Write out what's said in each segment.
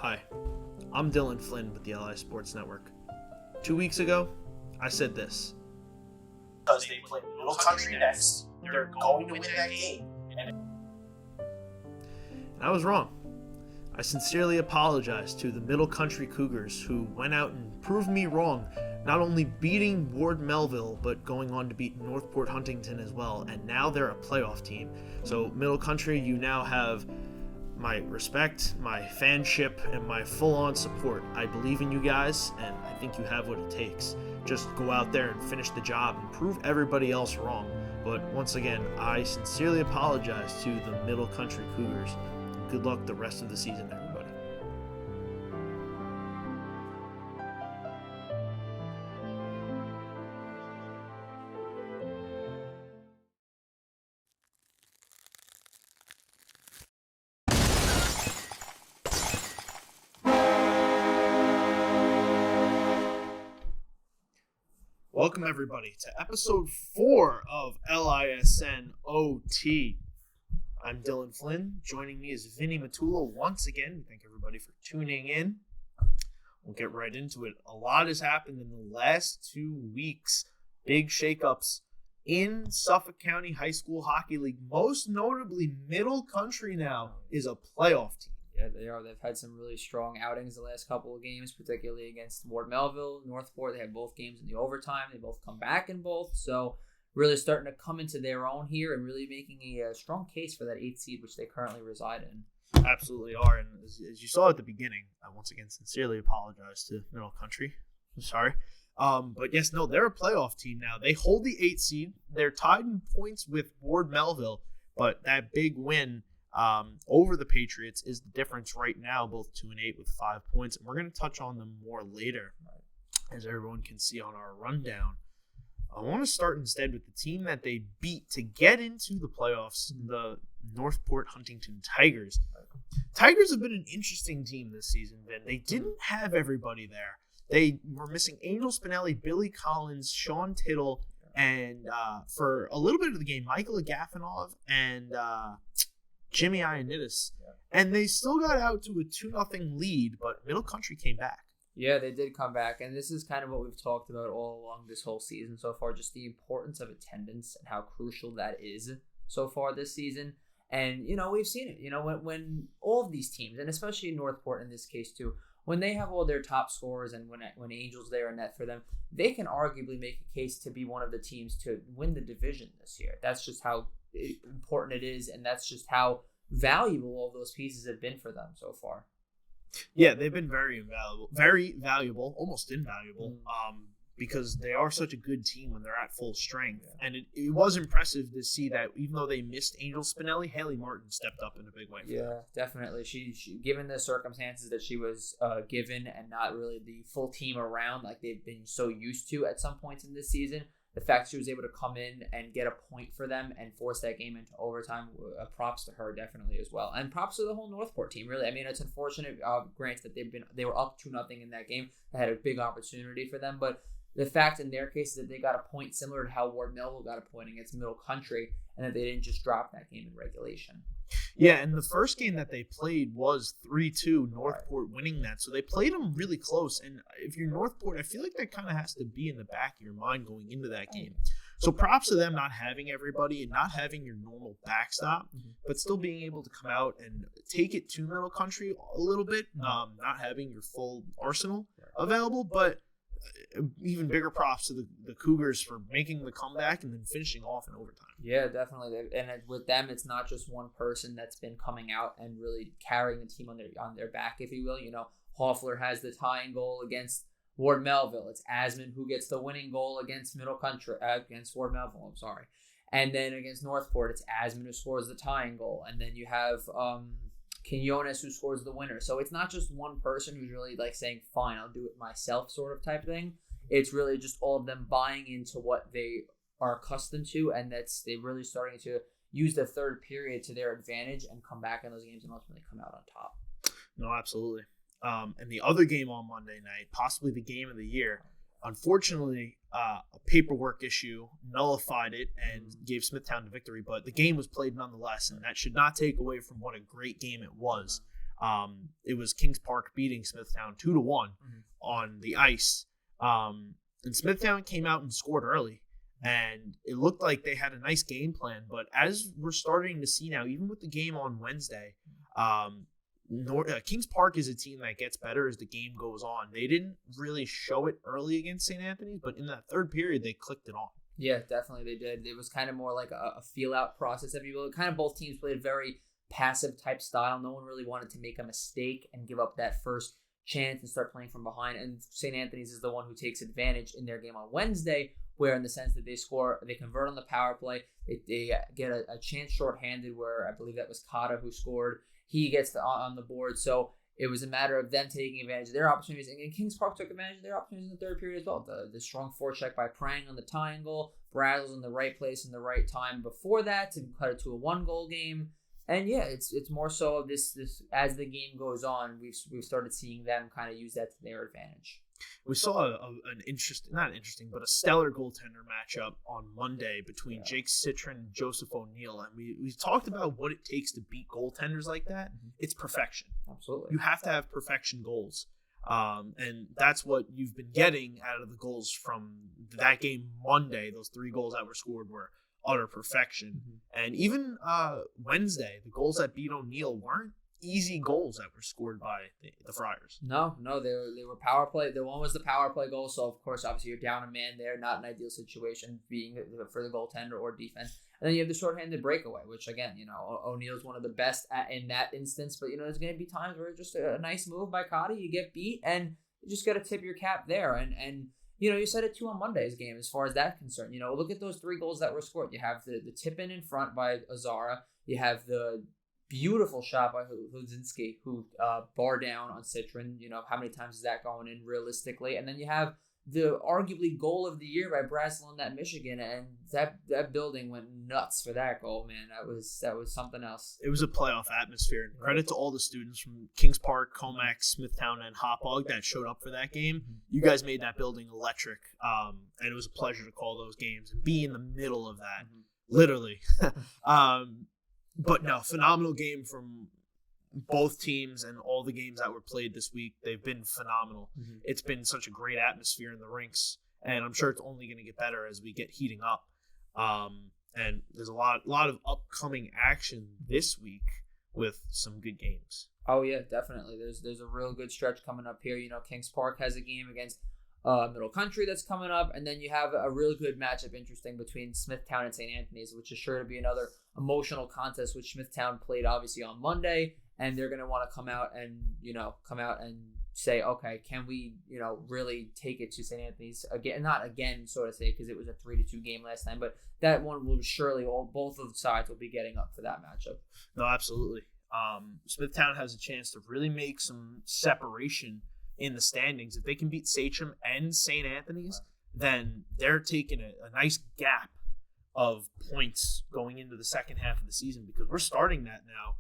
Hi, I'm Dylan Flynn with the LI Sports Network. 2 weeks ago, I said this. Because they play Middle Country next, they're going to win that game. And I was wrong. I sincerely apologize to the Middle Country Cougars who went out and proved me wrong, not only beating Ward Melville, but going on to beat Northport Huntington as well, and now they're a playoff team. So Middle Country, you now have my respect, my fanship, and my full-on support. I believe in you guys, and I think you have what it takes. Just go out there and finish the job and prove everybody else wrong. But once again, I sincerely apologize to the Middle Country Cougars. Good luck the rest of the season, everybody. Welcome, everybody, to episode 4 of Lisn Ot. I'm Dylan Flynn. Joining me is Vinny Matula once again. Thank everybody for tuning in. We'll get right into it. A lot has happened in the last 2 weeks. Big shakeups in Suffolk County High School Hockey League. Most notably, Middle Country now is a playoff team. Yeah, they are. They've had some really strong outings the last couple of games, particularly against Ward Melville, Northport. They had both games in the overtime. They both come back in both. So really starting to come into their own here and really making a strong case for that 8th seed, which they currently reside in. Absolutely are. And as you saw at the beginning, I once again sincerely apologize to Middle Country. I'm sorry. But yes, no, they're a playoff team now. They hold the 8th seed. They're tied in points with Ward Melville, but that big win over the Patriots is the difference right now, both 2-8 with 5 points. And we're going to touch on them more later, as everyone can see on our rundown. I want to start instead with the team that they beat to get into the playoffs, the Northport Huntington Tigers. Tigers have been an interesting team this season, Vin. They didn't have everybody there. They were missing Angel Spinelli, Billy Collins, Sean Tittle, and for a little bit of the game, Michael Agafanov and Jimmy Ioannidis. And they still got out to a 2-0 lead, but Middle Country came back. Yeah, they did come back, and this is kind of what we've talked about all along this whole season so far, just the importance of attendance and how crucial that is so far this season. And, we've seen it, when all of these teams, and especially Northport in this case too, when they have all their top scorers and when Angel's there in net for them, they can arguably make a case to be one of the teams to win the division this year. That's just how important it is, and that's just how valuable all those pieces have been for them so far. Yeah, they've been very valuable, almost invaluable, because they are such a good team when they're at full strength. Yeah. And it was impressive to see that even though they missed Angel Spinelli, Haley Martin stepped up in a big way. Yeah, definitely. She given the circumstances that she was given and not really the full team around like they've been so used to at some points in this season, the fact she was able to come in and get a point for them and force that game into overtime, props to her definitely as well. And props to the whole Northport team, really. I mean, it's unfortunate, granted, that they were up 2-0 in that game. They had a big opportunity for them, but the fact in their case is that they got a point similar to how Ward Melville got a point against Middle Country, and that they didn't just drop that game in regulation. Yeah, and the first game that they played was 3-2, Northport winning that. So they played them really close. And if you're Northport, I feel like that kind of has to be in the back of your mind going into that game. So props to them not having everybody and not having your normal backstop, but still being able to come out and take it to Middle Country a little bit, not having your full arsenal available, but even bigger props to the Cougars for making the comeback and then finishing off in overtime. Yeah, definitely. And with them, it's not just one person that's been coming out and really carrying the team on their back, if you will. Hoffler has the tying goal against Ward Melville. It's Asman who gets the winning goal against against Ward Melville. I'm sorry. And then against Northport, it's Asman who scores the tying goal. And then you have Quinones who scores the winner. So it's not just one person who's really like saying, fine, I'll do it myself sort of type thing. It's really just all of them buying into what they are accustomed to, and they're really starting to use the third period to their advantage and come back in those games and ultimately come out on top. No, absolutely. And the other game on Monday night, possibly the game of the year, unfortunately, a paperwork issue nullified it and gave Smithtown the victory, but the game was played nonetheless, and that should not take away from what a great game it was. It was Kings Park beating Smithtown 2-1 on the ice. And Smithtown came out and scored early. And it looked like they had a nice game plan. But as we're starting to see now, even with the game on Wednesday, Kings Park is a team that gets better as the game goes on. They didn't really show it early against St. Anthony's, but in that third period, they clicked it on. Yeah, definitely they did. It was kind of more like a feel-out process, if you will. Kind of both teams played a very passive type style. No one really wanted to make a mistake and give up that first chance and start playing from behind. And St. Anthony's is the one who takes advantage in their game on Wednesday, where in the sense that they convert on the power play. They get a chance shorthanded where I believe that was Kata who scored. He gets on the board. So it was a matter of them taking advantage of their opportunities. And Kings Park took advantage of their opportunities in the third period as well. The strong forecheck by Prang on the tying goal. Brazzle's in the right place in the right time before that to cut it to a 1-goal game. And yeah, it's more so of this as the game goes on, we've started seeing them kind of use that to their advantage. We saw a stellar goaltender matchup on Monday between Jake Citron and Joseph O'Neill. And we talked about what it takes to beat goaltenders like that. Mm-hmm. It's perfection. Absolutely. You have to have perfection goals. And that's what you've been getting out of the goals from that game Monday. Those 3 goals that were scored were utter perfection. Mm-hmm. And even Wednesday, the goals that beat O'Neill weren't easy goals that were scored by the Friars. No, they were power play. The one was the power play goal, so of course, obviously, you're down a man there, not an ideal situation being for the goaltender or defense. And then you have the shorthanded breakaway, which again, O'Neill's one of the best in that instance. But there's going to be times where it's just a nice move by Cotty, you get beat, and you just got to tip your cap there. And you said it too on Monday's game as far as that's concerned. Look at those 3 goals that were scored. You have the tip in front by Azara. You have the beautiful shot by Hudzinski, who bar down on Citron. How many times is that going in realistically? And then you have the arguably goal of the year by Braslin at Michigan, and that building went nuts for that goal, man. That was something else. It was a playoff atmosphere. And credit to all the students from Kings Park, Comac, Smithtown, and Hauppauge that showed up for that game. You guys made that building electric, and it was a pleasure to call those games and be in the middle of that, literally. But no, phenomenal game from both teams and all the games that were played this week. They've been phenomenal. Mm-hmm. It's been such a great atmosphere in the rinks, and I'm sure it's only going to get better as we get heating up. And there's a lot of upcoming action this week with some good games. Oh yeah, definitely. There's a real good stretch coming up here. Kings Park has a game against Middle Country that's coming up, and then you have a really good matchup interesting between Smithtown and St. Anthony's, which is sure to be another emotional contest, which Smithtown played obviously on Monday, and they're going to want to come out and say, okay, can we really take it to St. Anthony's again? Not again, so to say, because it was a 3-2 game last time, but that one will surely both of the sides will be getting up for that matchup. No, absolutely. Smithtown has a chance to really make some separation in the standings. If they can beat Sachem and St. Anthony's, then they're taking a nice gap of points going into the second half of the season, because we're starting that now.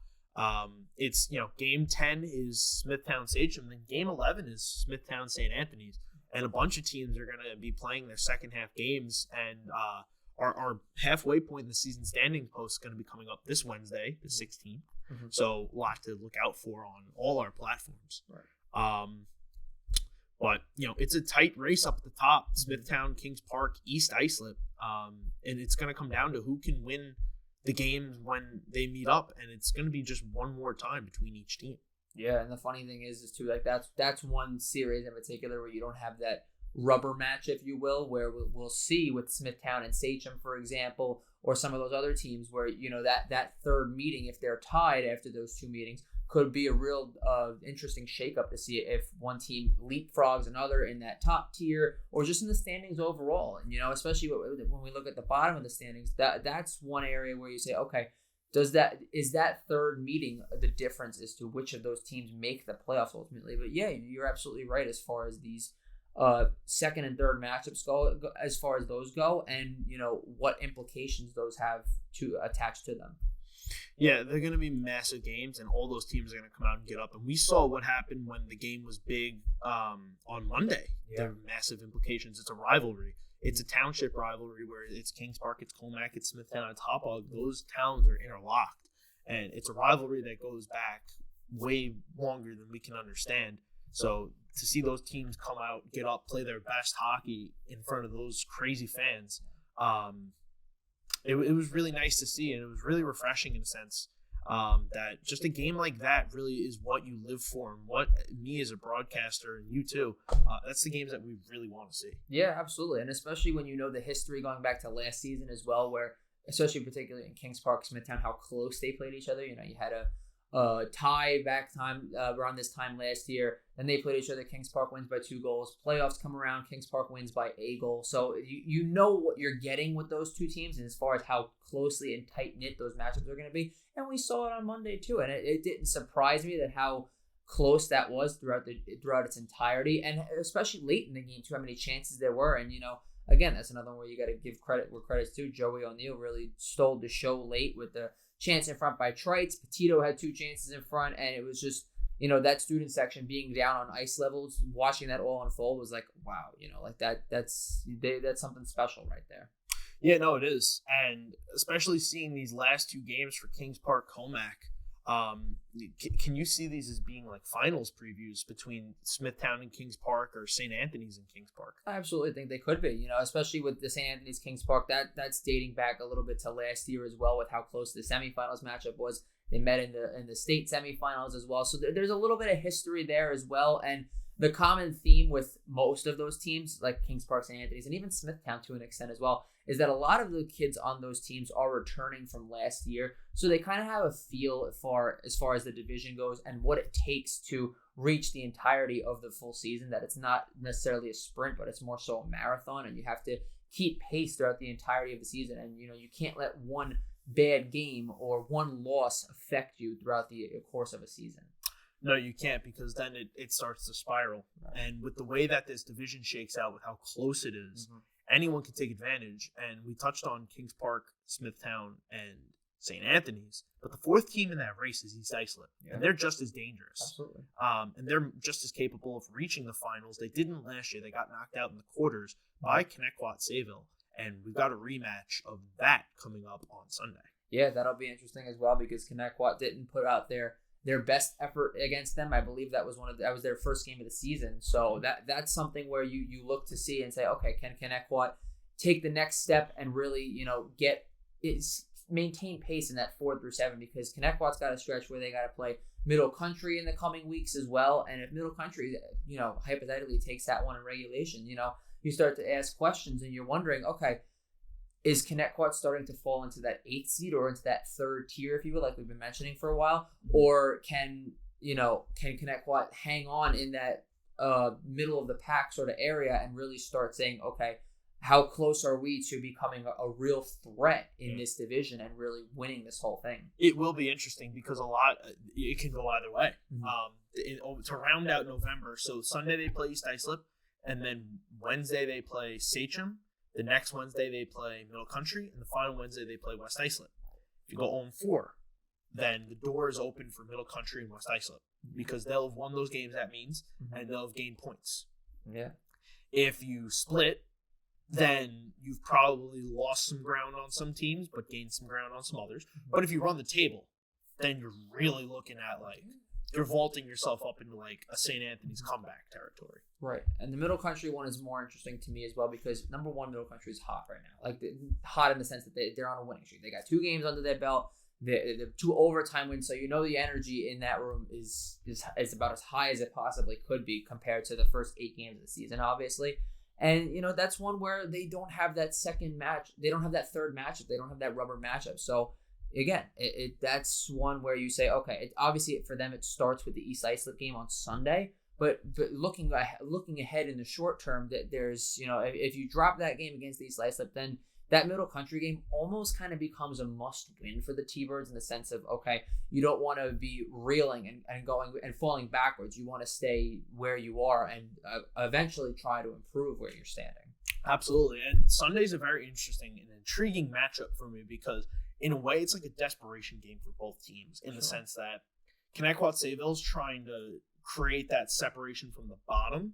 It's game 10 is Smithtown Sachem, then game 11 is Smithtown St. Anthony's, and a bunch of teams are going to be playing their second half games, and our halfway point in the season standing post is going to be coming up this Wednesday, the 16th. Mm-hmm. So a lot to look out for on all our platforms. Right. But, it's a tight race up at the top. Smithtown, Kings Park, East Islip. And it's going to come down to who can win the games when they meet up. And it's going to be just one more time between each team. Yeah, and the funny thing is too, like, that's one series in particular where you don't have that rubber match, if you will, where we'll see with Smithtown and Sachem, for example, or some of those other teams where, that third meeting, if they're tied after those 2 meetings, could be a real interesting shakeup to see if one team leapfrogs another in that top tier or just in the standings overall. And, especially when we look at the bottom of the standings, that's one area where you say, okay, is that third meeting the difference as to which of those teams make the playoffs ultimately? But yeah, you're absolutely right as far as these second and third matchups go, as far as those go, and what implications those have to attach to them. Yeah, they're going to be massive games, and all those teams are going to come out and get up. And we saw what happened when the game was big on Monday. Yeah. There are massive implications. It's a rivalry. It's a township rivalry where it's Kings Park, it's Comac, it's Smithtown, it's Hauppauge. Those towns are interlocked, and it's a rivalry that goes back way longer than we can understand. So to see those teams come out, get up, play their best hockey in front of those crazy fans, it was really nice to see, and it was really refreshing in a sense. That just a game like that really is what you live for, and what me as a broadcaster and you too, that's the games that we really want to see. Yeah, absolutely. And especially when you know the history going back to last season as well, where especially particularly in Kings Park, Smithtown, how close they played each other. You know, you had a tie back time around this time last year, and they played each other. Kings Park wins by 2 goals. Playoffs come around, Kings Park wins by a goal. So you know what you're getting with those two teams, and as far as how closely and tight knit those matchups are going to be. And we saw it on Monday too, and it didn't surprise me that how close that was throughout its entirety, and especially late in the game too, how many chances there were. And again, that's another one where you got to give credit where credit's due. Joey O'Neill really stole the show late with the chance in front by Trites. Petito had 2 chances in front, and it was just, that student section being down on ice levels, watching that all unfold was like, wow, like that's something special right there. Yeah, no, it is. And especially seeing these last 2 games for Kings Park Comac, can you see these as being like finals previews between Smithtown and Kings Park, or St. Anthony's and Kings Park? I absolutely think they could be, especially with the St. Anthony's Kings Park. That's dating back a little bit to last year as well, with how close the semifinals matchup was. They met in the state semifinals as well. So there's a little bit of history there as well. And the common theme with most of those teams, like Kings Park, St. Anthony's, and even Smithtown to an extent as well, is that a lot of the kids on those teams are returning from last year. So they kind of have a feel as far as the division goes and what it takes to reach the entirety of the full season, that it's not necessarily a sprint, but it's more so a marathon, and you have to keep pace throughout the entirety of the season. And, you can't let one bad game or one loss affect you throughout the course of a season. No, you can't, because then it starts to spiral. Right. And with the way that this division shakes out, with how close it is, anyone can take advantage. And we touched on Kings Park, Smithtown, and St. Anthony's, but the 4th team in that race is East Islip, and they're just as dangerous. Absolutely. And they're just as capable of reaching the finals. They didn't last year. They got knocked out in the quarters by Connecticut Sayville, and we've got a rematch of that coming up on Sunday. Yeah, that'll be interesting as well, because Connecticut didn't put out their best effort against them. I believe that was their first game of the season. So that's something where you look to see and say, okay, can Connecticut take the next step and really, maintain pace in that 4 through 7, because Connecticut's got a stretch where they got to play Middle Country in the coming weeks as well. And if Middle Country, hypothetically takes that one in regulation, you start to ask questions, and you're wondering, okay, is Connecticut starting to fall into that 8th seed or into that 3rd tier, if you will, like we've been mentioning for a while? Or can Connecticut hang on in that middle of the pack sort of area and really start saying, okay, how close are we to becoming a real threat in this division and really winning this whole thing? It will be interesting, because it can go either way. To round out November, so Sunday they play East Islip, and then Wednesday they play Sachem. The next Wednesday they play Middle Country, and the final Wednesday they play West Islip. If you go 0-4, then the door is open for Middle Country and West Islip, because they'll have won those games, that means, and they'll have gained points. Yeah. If you split, then you've probably lost some ground on some teams, but gained some ground on some others. But if you run the table, then you're really looking at, you're vaulting yourself up into, a St. Anthony's comeback territory. Right. And the Middle Country one is more interesting to me as well, because, number one, Middle Country is hot right now. Hot in the sense that they're on a winning streak. They got 2 games under their belt. They're 2 overtime wins, so the energy in that room is about as high as it possibly could be compared to the first 8 games of the season, obviously. And, that's one where they don't have that second match. They don't have that third matchup. They don't have that rubber matchup. So, again, that's one where you say, okay, obviously for them it starts with the East Islip game on Sunday. But looking ahead in the short term, that there's, if you drop that game against the East Islip, then that Middle Country game almost kind of becomes a must-win for the T-Birds, in the sense of, okay, you don't want to be reeling and going and falling backwards. You want to stay where you are and eventually try to improve where you're standing. Absolutely. And Sunday's a very interesting and intriguing matchup for me, because in a way it's like a desperation game for both teams, in the sense that Connecticut Sayville's trying to create that separation from the bottom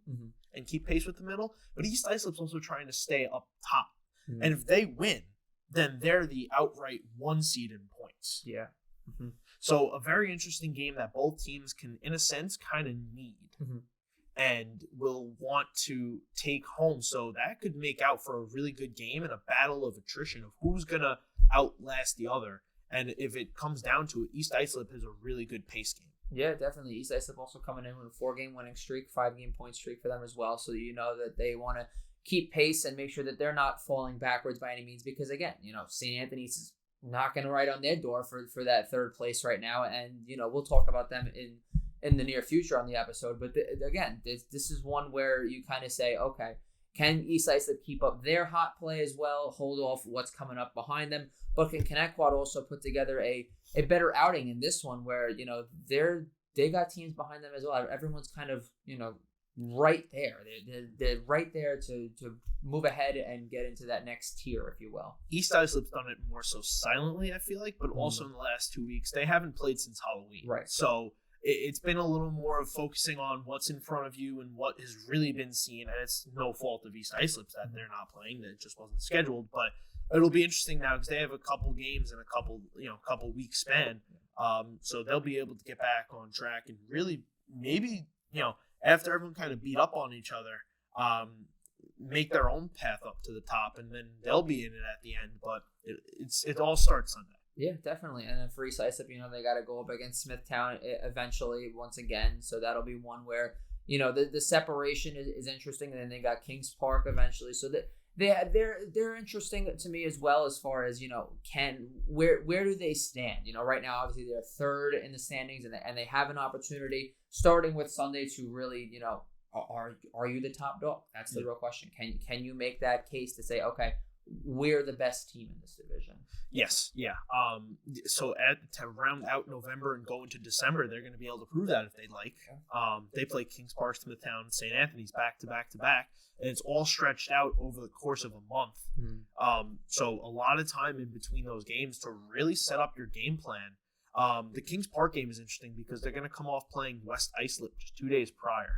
and keep pace with the middle, but East Islip's also trying to stay up top. And if they win, then they're the outright 1 seed in points. Yeah. So a very interesting game that both teams can, in a sense, kind of need and will want to take home. So that could make out for a really good game and a battle of attrition of who's going to outlast the other. And if it comes down to it, East Islip has a really good pace game. Yeah, definitely. East Islip also coming in with a 4-game winning streak, 5-game point streak for them as well. So you know that they want to keep pace and make sure that they're not falling backwards by any means. Because again, St. Anthony's is knocking right on their door for that third place right now. And, we'll talk about them in the near future on the episode. But again, this is one where you kind of say, okay, can East Islip keep up their hot play as well, hold off what's coming up behind them? But can Connecticut also put together a better outing in this one where, they got teams behind them as well. Everyone's kind of, right there. They're right there to move ahead and get into that next tier, if you will. East Islip's done it more so silently, I feel like, but also in the last 2 weeks. They haven't played since Halloween. Right. So it's been a little more of focusing on what's in front of you and what has really been seen. And it's no fault of East Islip's that they're not playing. That it just wasn't scheduled. But it'll be interesting now because they have a couple games in a couple weeks span. So they'll be able to get back on track and really maybe, after everyone kind of beat up on each other, make their own path up to the top, and then they'll be in it at the end. But it all starts Sunday. Yeah, definitely. And then for East Islip, they got to go up against Smithtown eventually once again. So that'll be one where, the separation is interesting. And then they got Kings Park eventually. So that they're interesting to me as well as far as, where do they stand? Right now, obviously they're third in the standings and they have an opportunity starting with Sunday to really, are you the top dog? That's the real question. Can you make that case to say, okay, we're the best team in this division? Yes, yeah. So to round out November and go into December, they're going to be able to prove that if they like. They play Kings Park, Smithtown, St. Anthony's back to back to back, and it's all stretched out over the course of a month. So a lot of time in between those games to really set up your game plan. The Kings Park game is interesting because they're going to come off playing West Islip just 2 days prior.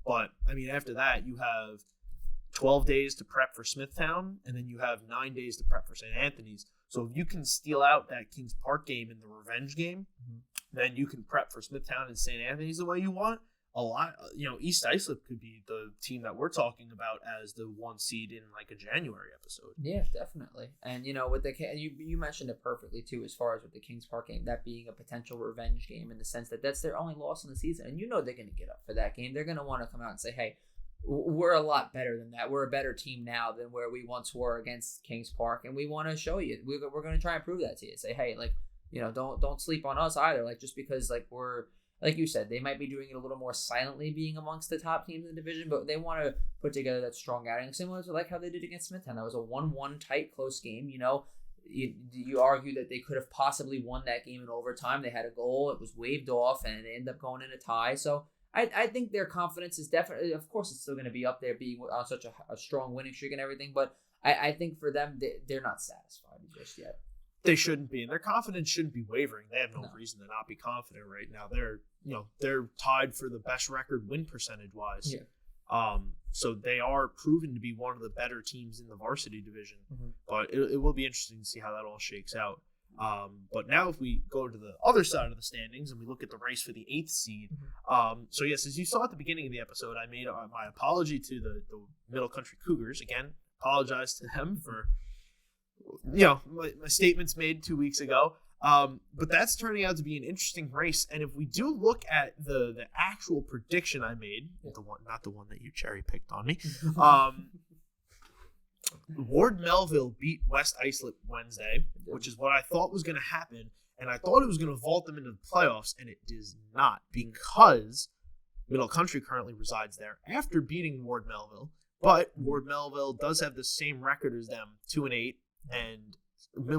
But, after that, you have 12 days to prep for Smithtown, and then you have 9 days to prep for St. Anthony's. So if you can steal out that Kings Park game in the revenge game, then you can prep for Smithtown and St. Anthony's the way you want. A lot, East Islip could be the team that we're talking about as the 1 seed in like a January episode. Yeah, definitely. And with you mentioned it perfectly too, as far as with the Kings Park game, that being a potential revenge game in the sense that that's their only loss in the season, and they're going to get up for that game. They're going to want to come out and say, hey, we're a lot better than that. We're a better team now than where we once were against Kings Park, and we want to show you. We're going to try and prove that to you. Say, hey, don't sleep on us either. Just because we're, like you said, they might be doing it a little more silently, being amongst the top teams in the division, but they want to put together that strong outing, similar to how they did against Smithtown. That was a 1-1 tight, close game. You argue that they could have possibly won that game in overtime. They had a goal, it was waved off, and they ended up going in a tie. So I think their confidence is definitely, of course, it's still going to be up there being on such a strong winning streak and everything, but I think for them, they're not satisfied just yet. They shouldn't be, and their confidence shouldn't be wavering. They have no reason to not be confident right now. They're tied for the best record win percentage wise. Yeah. So they are proven to be one of the better teams in the varsity division. But it will be interesting to see how that all shakes out. But now if we go to the other side of the standings and we look at the race for the 8th seed. So yes, as you saw at the beginning of the episode, I made my apology to the Middle Country Cougars. Again, apologize to them for my statements made 2 weeks ago. But that's turning out to be an interesting race. And if we do look at the actual prediction I made, not the one that you cherry picked on me, Ward Melville beat West Islip Wednesday, which is what I thought was going to happen. And I thought it was going to vault them into the playoffs, and it does not, because Middle Country currently resides there after beating Ward Melville. But Ward Melville does have the same record as them, 2-8, and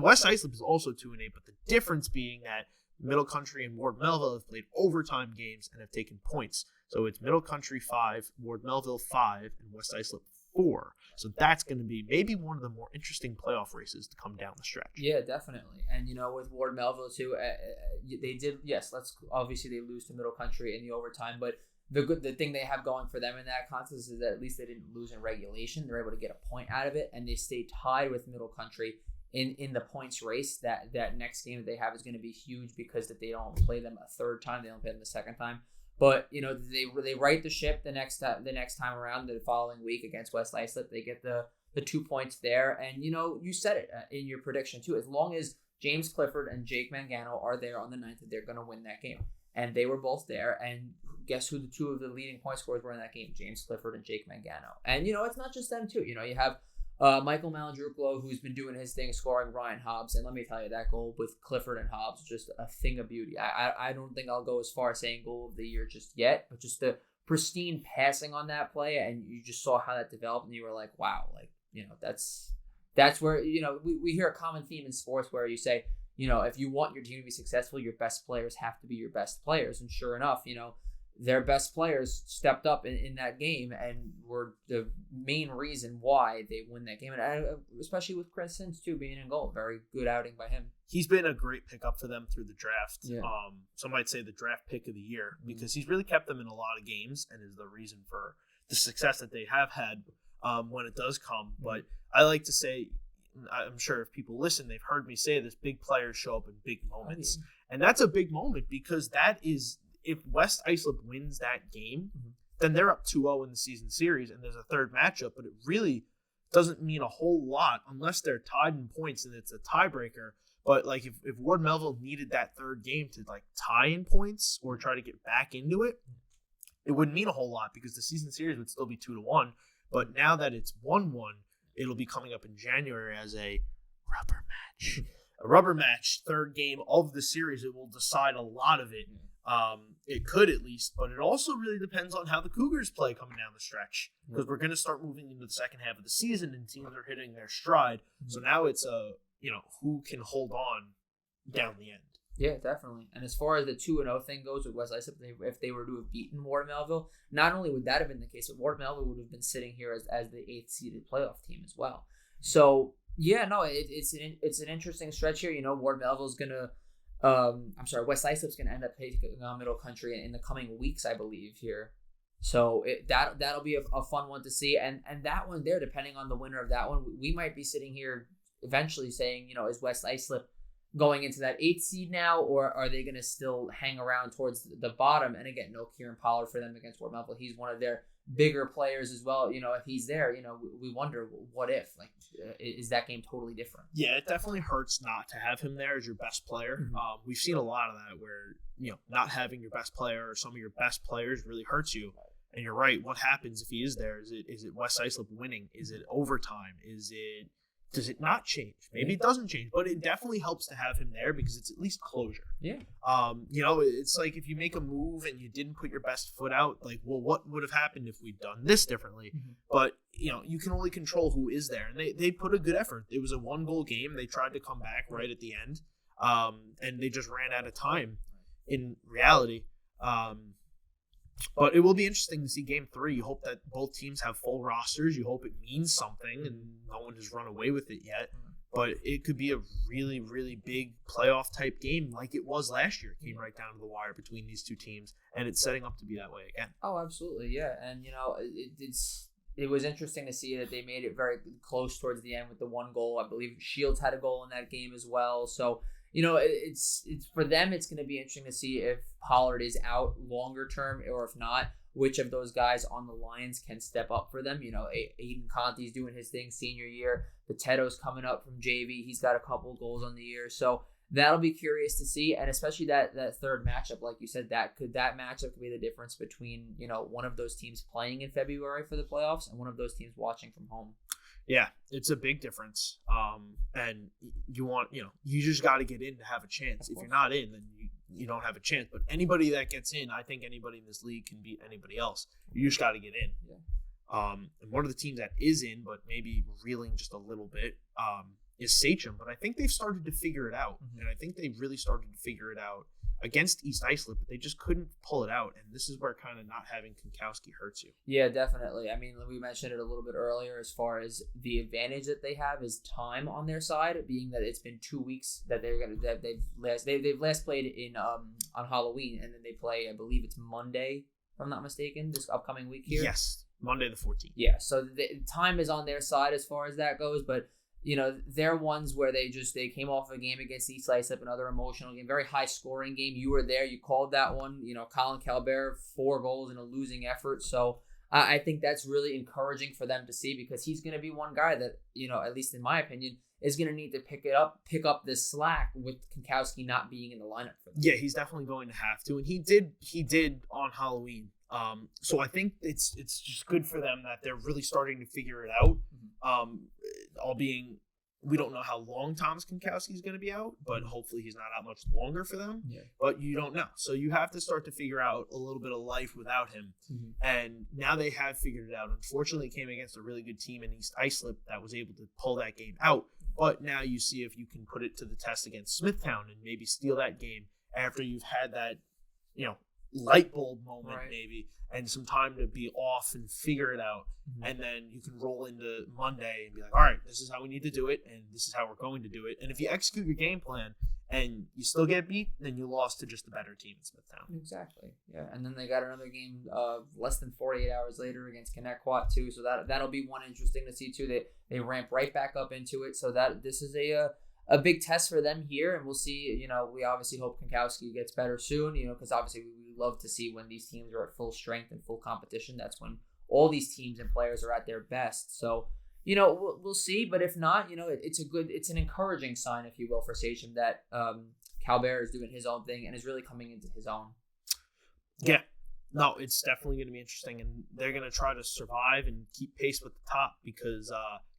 West Islip is also 2-8. But the difference being that Middle Country and Ward Melville have played overtime games and have taken points. So it's Middle Country 5, Ward Melville 5, and West Islip 4. So that's going to be maybe one of the more interesting playoff races to come down the stretch. Yeah, definitely. And with Ward Melville too, they did. Yes, obviously they lose to Middle Country in the overtime, but the thing they have going for them in that contest is that at least they didn't lose in regulation. They're able to get a point out of it, and they stayed tied with Middle Country in the points race. That next game that they have is going to be huge because that they don't play them a third time, they don't play them a second time. But they right the ship the next time around, the following week against West Islip. They get the 2 points there, and you said it in your prediction too. As long as James Clifford and Jake Mangano are there on the 9th, they're going to win that game. And they were both there. And guess who the two of the leading point scorers were in that game? James Clifford and Jake Mangano. And, it's not just them, too. You have Michael Malandruplo, who's been doing his thing, scoring Ryan Hobbs. And let me tell you, that goal with Clifford and Hobbs is just a thing of beauty. I don't think I'll go as far as saying goal of the year just yet, but just the pristine passing on that play. And you just saw how that developed, and you were like, wow, that's where, we hear a common theme in sports where you say, if you want your team to be successful, your best players have to be your best players. And sure enough, their best players stepped up in that game and were the main reason why they win that game. And especially with Chris Sins, too, being in goal. Very good outing by him. He's been a great pickup for them through the draft. Yeah. Some might say the draft pick of the year because he's really kept them in a lot of games and is the reason for the success that they have had when it does come. But I like to say, I'm sure if people listen, they've heard me say this, big players show up in big moments. Oh, yeah. And that's a big moment because that is, if West Islip wins that game, then they're up 2-0 in the season series and there's a third matchup, but it really doesn't mean a whole lot unless they're tied in points and it's a tiebreaker. But like if Ward Melville needed that third game to like tie in points or try to get back into it, it wouldn't mean a whole lot because the season series would still be 2-1. But now that it's 1-1, it'll be coming up in January as a rubber match. A rubber match, third game of the series. It will decide a lot of it. It could at least, but it also really depends on how the Cougars play coming down the stretch because we're going to start moving into the second half of the season and teams are hitting their stride. So now it's who can hold on down the end. Yeah, definitely. And as far as the 2-0 thing goes with West Islip, if they were to have beaten Ward Melville, not only would that have been the case, but Ward Melville would have been sitting here as the 8th seeded playoff team as well. So yeah, no, it's an interesting stretch here. Ward Melville's gonna, West Islip's gonna end up taking on Middle Country in the coming weeks, I believe here. So that'll be a fun one to see, and that one there, depending on the winner of that one, we might be sitting here eventually saying, is West Islip going into that 8th seed now, or are they going to still hang around towards the bottom? And again, no Kieran Pollard for them against Ward Melville. He's one of their bigger players as well. If he's there, we wonder what if, is that game totally different? Yeah, it definitely hurts not to have him there as your best player. We've seen a lot of that where, not having your best player or some of your best players really hurts you. And you're right. What happens if he is there? Is it West Islip winning? Is it overtime? Does it not change? Maybe it doesn't change, but it definitely helps to have him there because it's at least closure. Yeah. It's like if you make a move and you didn't put your best foot out, like, well, what would have happened if we'd done this differently? But, you can only control who is there. And they put a good effort. It was a 1-goal game. They tried to come back right at the end. And they just ran out of time in reality. But it will be interesting to see Game 3. You hope that both teams have full rosters. You hope it means something and no one has run away with it yet. But it could be a really, really big playoff type game like it was last year. It came right down to the wire between these two teams, and it's setting up to be that way again. Oh, absolutely, yeah. And, it was interesting to see that they made it very close towards the end with the 1 goal. I believe Shields had a goal in that game as well. So, it's for them, it's going to be interesting to see if Pollard is out longer term or if not, which of those guys on the Lions can step up for them. Aiden Conti's doing his thing senior year. Potato's coming up from JV. He's got a couple goals on the year. So that'll be curious to see. And especially that third matchup, like you said, that matchup could be the difference between, one of those teams playing in February for the playoffs and one of those teams watching from home. Yeah, it's a big difference. And you want, you just got to get in to have a chance. If you're not in, then you don't have a chance. But anybody that gets in, I think anybody in this league can beat anybody else. You just got to get in. Yeah. And one of the teams that is in, but maybe reeling just a little bit, is Sachem. But I think they've started to figure it out. And I think they really started to figure it out against East Islip, but they just couldn't pull it out. And this is where kind of not having Konkowski hurts you. Yeah, definitely. I mean, we mentioned it a little bit earlier as far as the advantage that they have is time on their side, being that it's been 2 weeks that they've last played in on Halloween, and then they play, I believe it's Monday, if I'm not mistaken, this upcoming week here. Yes, Monday the 14th. Yeah, so the time is on their side as far as that goes, but they're ones where they came off a game against East Islip, another emotional game, very high scoring game. You were there, you called that one. Colin Calbert, 4 goals in a losing effort. So I think that's really encouraging for them to see, because he's going to be one guy that, at least in my opinion, is going to need to pick up this slack with Kinkowski not being in the lineup for them. Yeah, he's definitely going to have to, and he did on Halloween. So I think it's just good for them that they're really starting to figure it out. We don't know how long Thomas Kinkowski is going to be out, but hopefully he's not out much longer for them. Yeah. But you don't know. So you have to start to figure out a little bit of life without him. Mm-hmm. And now they have figured it out. Unfortunately, it came against a really good team in East Islip that was able to pull that game out. But now you see if you can put it to the test against Smithtown and maybe steal that game after you've had that, light bulb moment, right, maybe, and some time to be off and figure it out. Mm-hmm. And then you can roll into Monday and be like, all right, this is how we need to do it, and this is how we're going to do it. And if you execute your game plan and you still get beat, then you lost to just a better team in Smithtown. Exactly. Yeah. And then they got another game less than 48 hours later against Connecticut too. So that'll be one interesting to see too. They ramp right back up into it. So that this is a big test for them here, and we'll see. We obviously hope Kinkowski gets better soon. Because obviously we love to see when these teams are at full strength and full competition. That's when all these teams and players are at their best. So we'll see. But if not, it's an encouraging sign, if you will, for Sachem that Calbert is doing his own thing and is really coming into his own. Yeah. No, it's definitely going to be interesting, and they're going to try to survive and keep pace with the top, because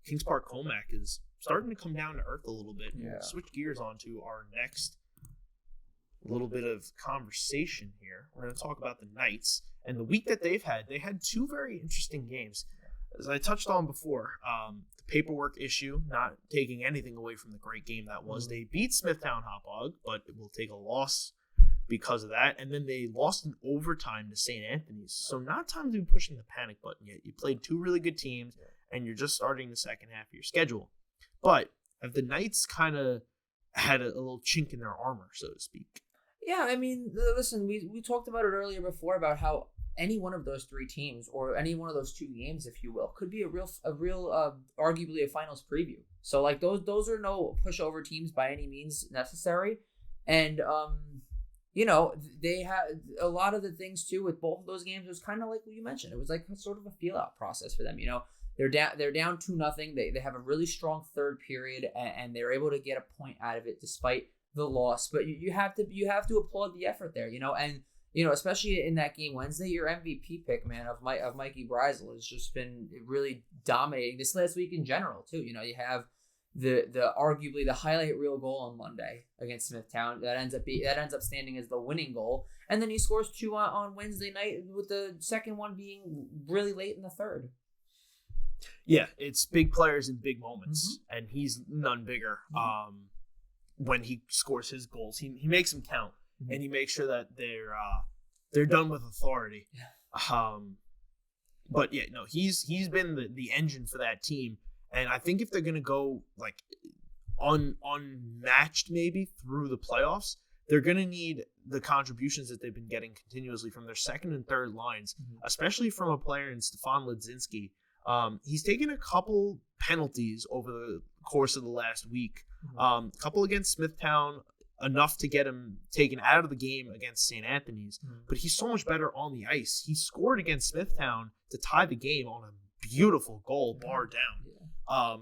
Kings Park Comac is starting to come down to earth a little bit. Yeah. We'll switch gears onto our next little bit of conversation here. We're going to talk about the Knights and the week that they've had. They had 2 very interesting games. As I touched on before, the paperwork issue, not taking anything away from the great game that was. They beat Smithtown Hauppauge, but it will take a loss because of that. And then they lost in overtime to St. Anthony's. So not time to be pushing the panic button yet. You played 2 really good teams, and you're just starting the second half of your schedule. But have the Knights kind of had a little chink in their armor, so to speak? Yeah, I mean, listen, we talked about it earlier before about how any one of those 3 teams or any one of those 2 games, if you will, could be a real arguably a finals preview. So like those are no pushover teams by any means necessary. And they had a lot of the things too with both of those games. It was kind of like what you mentioned. It was like sort of a feel out process for them. They're down 2-0. They have a really strong third period, and they're able to get a point out of it despite the loss. But you have to applaud the effort there, and especially in that game Wednesday, your MVP pick, man, of Mikey Breisel has just been really dominating this last week in general too. You have the arguably the highlight reel goal on Monday against Smithtown that ends up standing as the winning goal, and then he scores 2 on Wednesday night, with the second one being really late in the third. Yeah, it's big players in big moments, and he's none bigger. When he scores his goals, he makes them count, and he makes sure that they're done with authority. Yeah. But yeah, no, he's been the engine for that team, and I think if they're gonna go like unmatched maybe through the playoffs, they're gonna need the contributions that they've been getting continuously from their second and third lines, especially from a player in Stefan Ledzinski. He's taken a couple penalties over the course of the last week. A couple against Smithtown, enough to get him taken out of the game against St. Anthony's. But he's so much better on the ice. He scored against Smithtown to tie the game on a beautiful goal, bar down.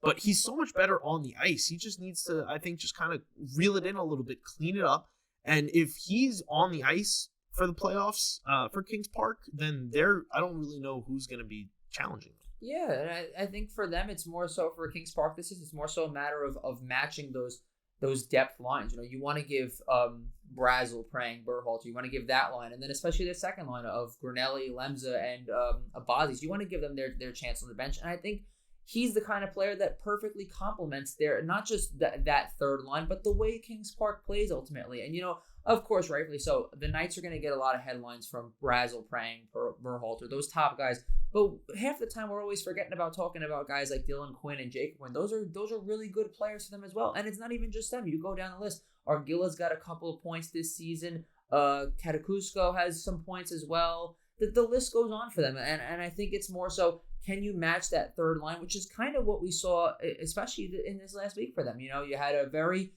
But he's so much better on the ice. He just needs to, I think, just kind of reel it in a little bit, clean it up. And if he's on the ice for the playoffs for Kings Park, then I don't really know who's going to be challenging them. Yeah, and I think for them, it's more so for Kings Park. It's more so a matter of matching those depth lines. You want to give Brazel, Prang, Berhalter. You want to give that line, and then especially the second line of Granelli, Lemza, and Abazis. You want to give them their chance on the bench, and I think he's the kind of player that perfectly complements not just that third line, but the way Kings Park plays ultimately. And of course, rightfully so, the Knights are going to get a lot of headlines from Brazel, Prang, Berhalter, those top guys. But half the time we're always forgetting about talking about guys like Dylan Quinn and Jacob Quinn. Those are really good players for them as well. And it's not even just them. You go down the list. Argila's got a couple of points this season. Katakusko has some points as well. the list goes on for them. And I think it's more so, can you match that third line, which is kind of what we saw, especially in this last week for them. You know, you had a very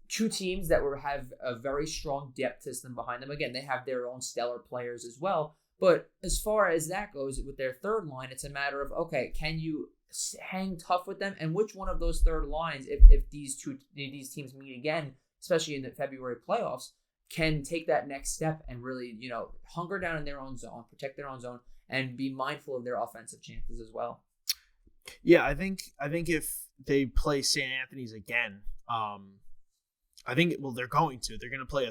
two teams that have a very strong depth system behind them. Again, they have their own stellar players as well. But as far as that goes with their third line, it's a matter of, okay, can you hang tough with them? And which one of those third lines, if these teams meet again, especially in the February playoffs, can take that next step and really, you know, hunker down in their own zone, protect their own zone, and be mindful of their offensive chances as well. Yeah, I think if they play St. Anthony's again, I think they're going to play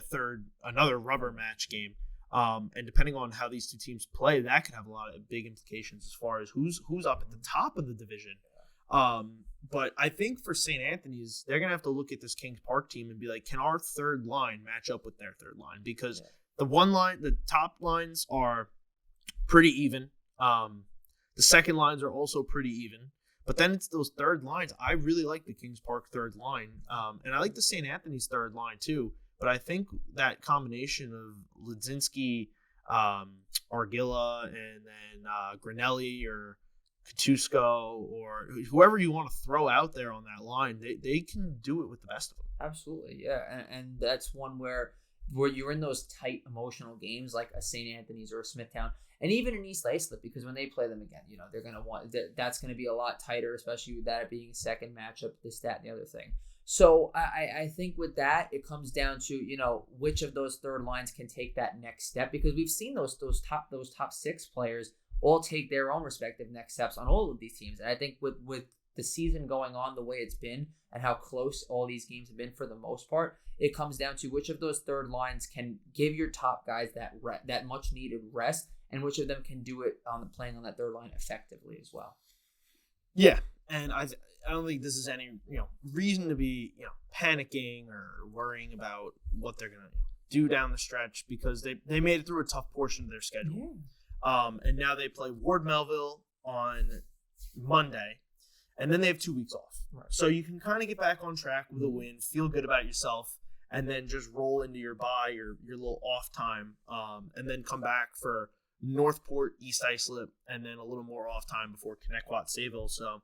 another rubber match game. And depending on how these two teams play, that could have a lot of big implications as far as who's up at the top of the division. But I think for St. Anthony's, they're going to have to look at this Kings Park team and be like, can our third line match up with their third line? Because the top lines are pretty even. The second lines are also pretty even. But then it's those third lines. I really like the Kings Park third line. And I like the St. Anthony's third line too. But I think that combination of Lidzinski, Argilla, and then Granelli or Katusko or whoever you want to throw out there on that line, they can do it with the best of them. Absolutely, yeah. And that's one where you're in those tight emotional games like a St. Anthony's or a Smithtown, and even in East Islip, because when they play them again, you know, they're going to want that's going to be a lot tighter, especially with that being a second matchup, this, that, and the other thing. So I think with that, it comes down to, you know, which of those third lines can take that next step, because we've seen those top six players all take their own respective next steps on all of these teams. And I think with the season going on the way it's been and how close all these games have been for the most part, it comes down to which of those third lines can give your top guys that much needed rest, and which of them can do it playing on that third line effectively as well. Yeah, and I don't think this is any reason to be panicking or worrying about what they're gonna do down the stretch, because they made it through a tough portion of their schedule. Yeah. And now they play Ward Melville on Monday, and then they have 2 weeks off. Right. So you can kind of get back on track with a win, feel good about yourself, and then just roll into your bye, your little off time, and then come back for Northport, East Islip, and then a little more off time before Connecticut Sayville. So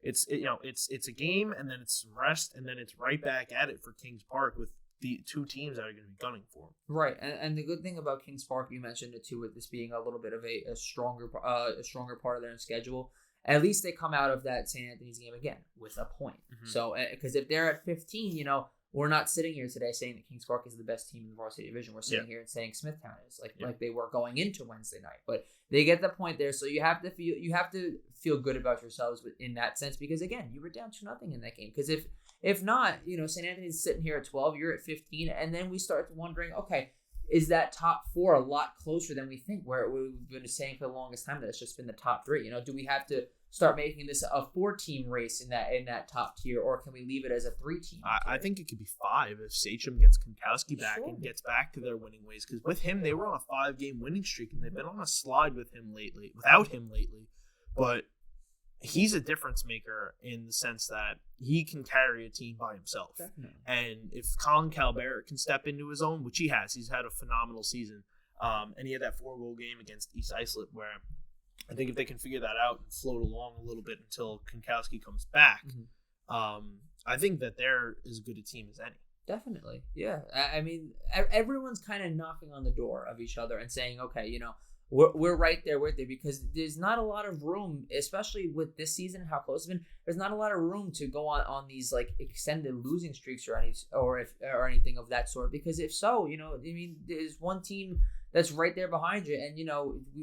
it's a game, and then it's some rest, and then it's right back at it for Kings Park with the two teams that are going to be gunning for them. Right, and the good thing about Kings Park, you mentioned it too, with this being a little bit of a stronger part of their schedule. At least they come out of that St. Anthony's game again with a point. Mm-hmm. So, because if they're at 15, we're not sitting here today saying that Kings Park is the best team in the varsity division. We're sitting here and saying Smithtown is like they were going into Wednesday night. But they get the point there, so you have to feel good about yourselves in that sense, because again, you were down 2-0 in that game. Because if not, St. Anthony's sitting here at 12, you're at 15, and then we start wondering, okay, is that top four a lot closer than we think? Where we've been saying for the longest time that it's just been the top three. Do we have to start making this a 4-team race in that top tier, or can we leave it as a 3-team? I think it could be 5 if Sachem gets Konkowski back and gets back to their winning ways. Because with him, they were on a 5-game winning streak, and they've been on a slide without him lately. But he's a difference maker in the sense that he can carry a team by himself. Definitely. And if Colin Calbert can step into his own, which he has, he's had a phenomenal season. And he had that 4-goal game against East Islip where I think if they can figure that out and float along a little bit until Konkowski comes back, I think that they're as good a team as any. Definitely. Yeah. I mean, everyone's kind of knocking on the door of each other and saying, okay, we're right there with it, because there's not a lot of room, especially with this season, how close it's been. There's not a lot of room to go on these like extended losing streaks or anything of that sort. Because if so, there's one team that's right there behind you, and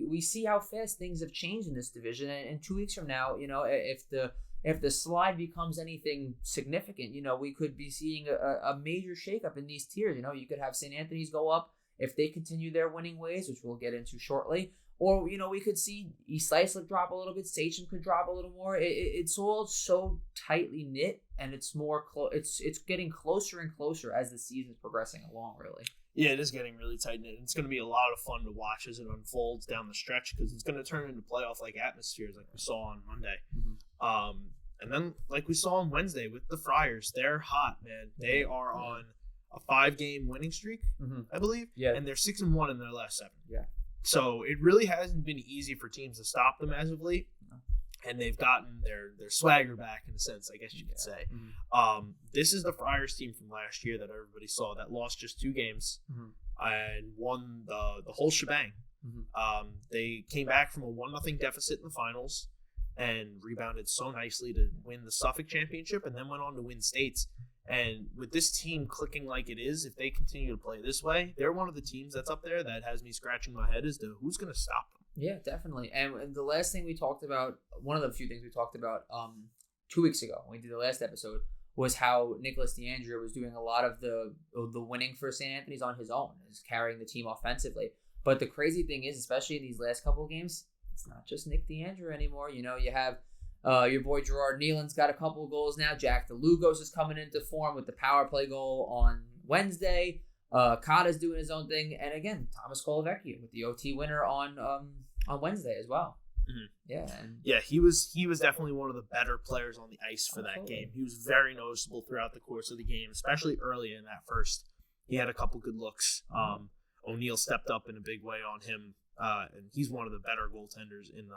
we see how fast things have changed in this division. And 2 weeks from now, if the slide becomes anything significant, we could be seeing a major shakeup in these tiers. You could have St. Anthony's go up if they continue their winning ways, which we'll get into shortly. Or, we could see East Islip drop a little bit, Sachem could drop a little more. It's all so tightly knit, and it's more it's getting closer and closer as the season's progressing along, really. Yeah, it is getting really tight knit. It's going to be a lot of fun to watch as it unfolds down the stretch, because it's going to turn into playoff-like atmospheres like we saw on Monday. Mm-hmm. And then, like we saw on Wednesday with the Friars, they're hot, man. They are on a 5-game winning streak, I believe. Yeah. And they're 6-1 in their last 7. Yeah. So it really hasn't been easy for teams to stop them as of late. And they've gotten their swagger back in a sense, I guess you could say. This is the Friars team from last year that everybody saw that lost just 2 games and won the whole shebang. They came back from a 1-0 deficit in the finals and rebounded so nicely to win the Suffolk Championship and then went on to win states. And with this team clicking like it is, if they continue to play this way, they're one of the teams that's up there that has me scratching my head as to who's going to stop them. Yeah, definitely. And the last thing we talked about, one of the few things we talked about 2 weeks ago when we did the last episode, was how Nicholas DeAndrea was doing a lot of the winning for St. Anthony's on his own, is carrying the team offensively. But the crazy thing is, especially in these last couple of games, it's not just Nick DeAndrea anymore. You know, you have your boy Gerard Nealon's got a couple of goals now. Jack DeLugos is coming into form with the power play goal on Wednesday. Kata's doing his own thing, and again, Thomas Colavecchio with the OT winner on Wednesday as well. Yeah, he was definitely one of the better players on the ice for that game. He was very noticeable throughout the course of the game, especially early in that first. He had a couple good looks. O'Neal stepped up in a big way on him, and he's one of the better goaltenders in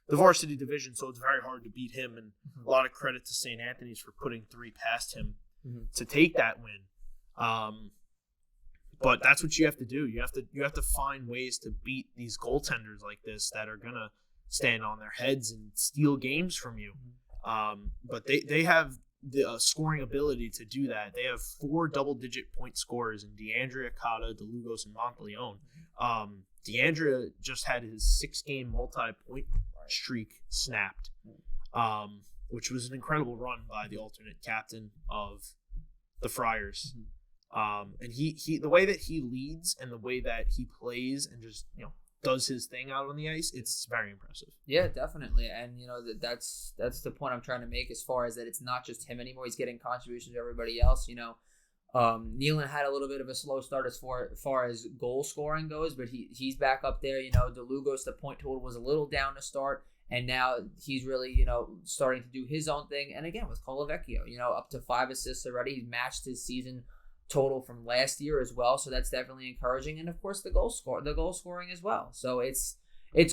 the varsity division, so it's very hard to beat him, and a lot of credit to St. Anthony's for putting 3 past him to take that win. But that's what you have to do. You have to find ways to beat these goaltenders like this that are gonna stand on their heads and steal games from you. But they have the scoring ability to do that. They have 4 double-digit point scorers in DeAndrea, Kata, DeLugos, and Monteleone. DeAndrea just had his 6-game multi-point streak snapped, which was an incredible run by the alternate captain of the Friars. And he the way that he leads and the way that he plays and just does his thing out on the ice, it's very impressive. Yeah, definitely. And that's the point I'm trying to make, as far as that it's not just him anymore. He's getting contributions to everybody else. Nealon had a little bit of a slow start as far as goal scoring goes, but he's back up there. DeLugos, the point total was a little down to start, and now he's really starting to do his own thing. And again with Colavecchio, up to 5 assists already. He's matched his season total from last year as well, so that's definitely encouraging. And of course the goal scoring as well. So it's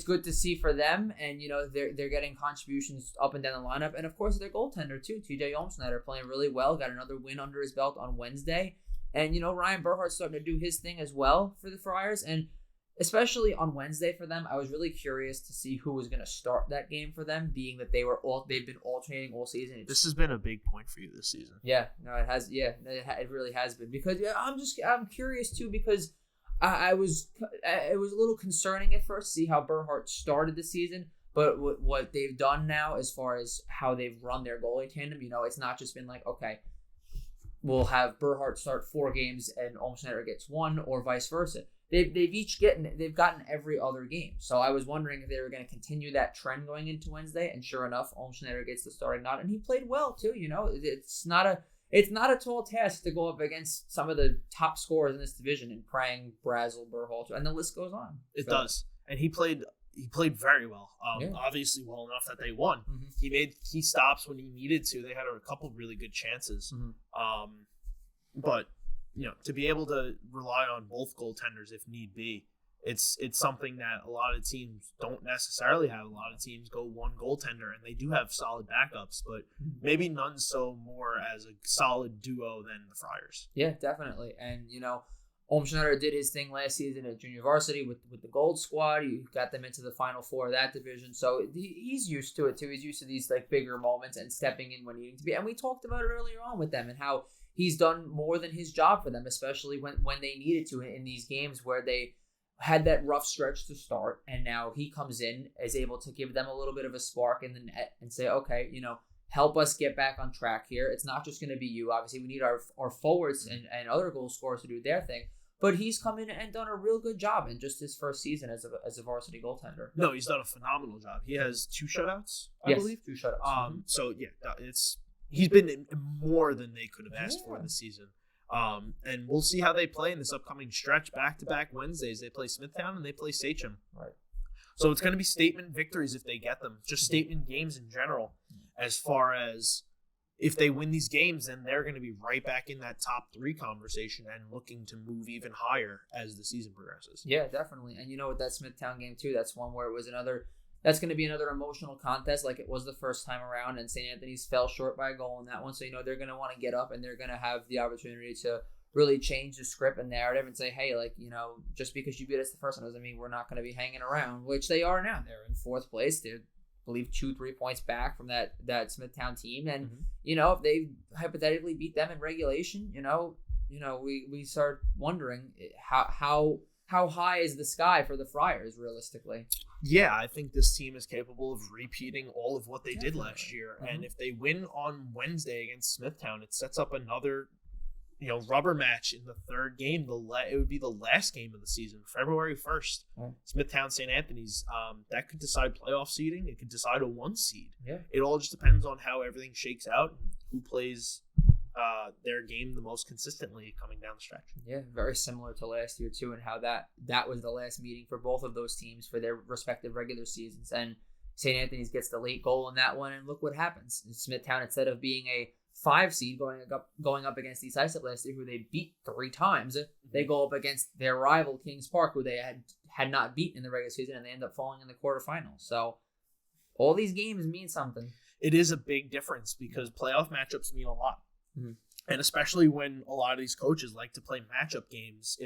good to see for them, and they're getting contributions up and down the lineup. And of course their goaltender too, TJ Olmsnyder, playing really well, got another win under his belt on Wednesday. And Ryan Berhart's starting to do his thing as well for the Friars, and especially on Wednesday for them, I was really curious to see who was going to start that game for them, being that they've been alternating all season. This has been a big point for you this season. Yeah, no, it has. Yeah, it really has been, because I'm curious too, because it was a little concerning at first to see how Berhart started the season, but what they've done now as far as how they've run their goalie tandem, it's not just been like, okay, we'll have Berhart start 4 games and Olmsnyder gets 1, or vice versa. They've gotten every other game. So I was wondering if they were going to continue that trend going into Wednesday, and sure enough, Olmsnyder gets the starting nod, and he played well too. It's not a tall task to go up against some of the top scorers in this division, in Prang, Brazel, Berhalter, and the list goes on. It does, and he played very well. Obviously well enough that they won. He made key stops when he needed to. They had a couple really good chances, but to be able to rely on both goaltenders if need be, it's something that a lot of teams don't necessarily have. A lot of teams go one goaltender, and they do have solid backups, but maybe none so more as a solid duo than the Friars. Yeah, definitely. And Olmsnyder did his thing last season at junior varsity with the Gold Squad. He got them into the Final Four of that division, so he's used to it too. He's used to these bigger moments and stepping in when needing to be. And we talked about it earlier on with them, and how he's done more than his job for them, especially when they needed to in these games where they had that rough stretch to start, and now he comes in, is able to give them a little bit of a spark in the net and say, okay, help us get back on track here. It's not just going to be you. Obviously, we need our forwards and other goal scorers to do their thing. But he's come in and done a real good job in just his first season as a varsity goaltender. No, he's done a phenomenal job. He has 2 shutouts, I believe. 2 shutouts. So yeah, he's been more than they could have asked for this season. And we'll see how they play in this upcoming stretch. Back-to-back Wednesdays, they play Smithtown and they play Sachem. Right. So it's going to be statement victories if they get them. Just statement games in general, as far as if they win these games, then they're going to be right back in that top 3 conversation and looking to move even higher as the season progresses. Yeah, definitely. And with that Smithtown game too, that's one where it was that's going to be another emotional contest like it was the first time around, and St. Anthony's fell short by a goal in that one. So, they're going to want to get up and they're going to have the opportunity to really change the script and narrative and say, hey, just because you beat us the first time doesn't mean we're not going to be hanging around, which they are now. They're in 4th place. They're, I believe, 2-3 points back from that Smithtown team. And, if they hypothetically beat them in regulation, we start wondering how high is the sky for the Friars realistically? Yeah, I think this team is capable of repeating all of what they did last year. And if they win on Wednesday against Smithtown, it sets up another rubber match in the 3rd game. It would be the last game of the season, February 1st. Smithtown St. Anthony's. That could decide playoff seeding. It could decide a 1 seed. Yeah. It all just depends on how everything shakes out and who plays their game the most consistently coming down the stretch. Yeah, very similar to last year too, and how that was the last meeting for both of those teams for their respective regular seasons. And St. Anthony's gets the late goal in that one, and look what happens. Smithtown, instead of being a 5 seed going up against East Islip last year, who they beat 3 times, they go up against their rival Kings Park, who they had not beaten in the regular season, and they end up falling in the quarterfinals. So all these games mean something. It is a big difference because playoff matchups mean a lot. And especially when a lot of these coaches like to play matchup games,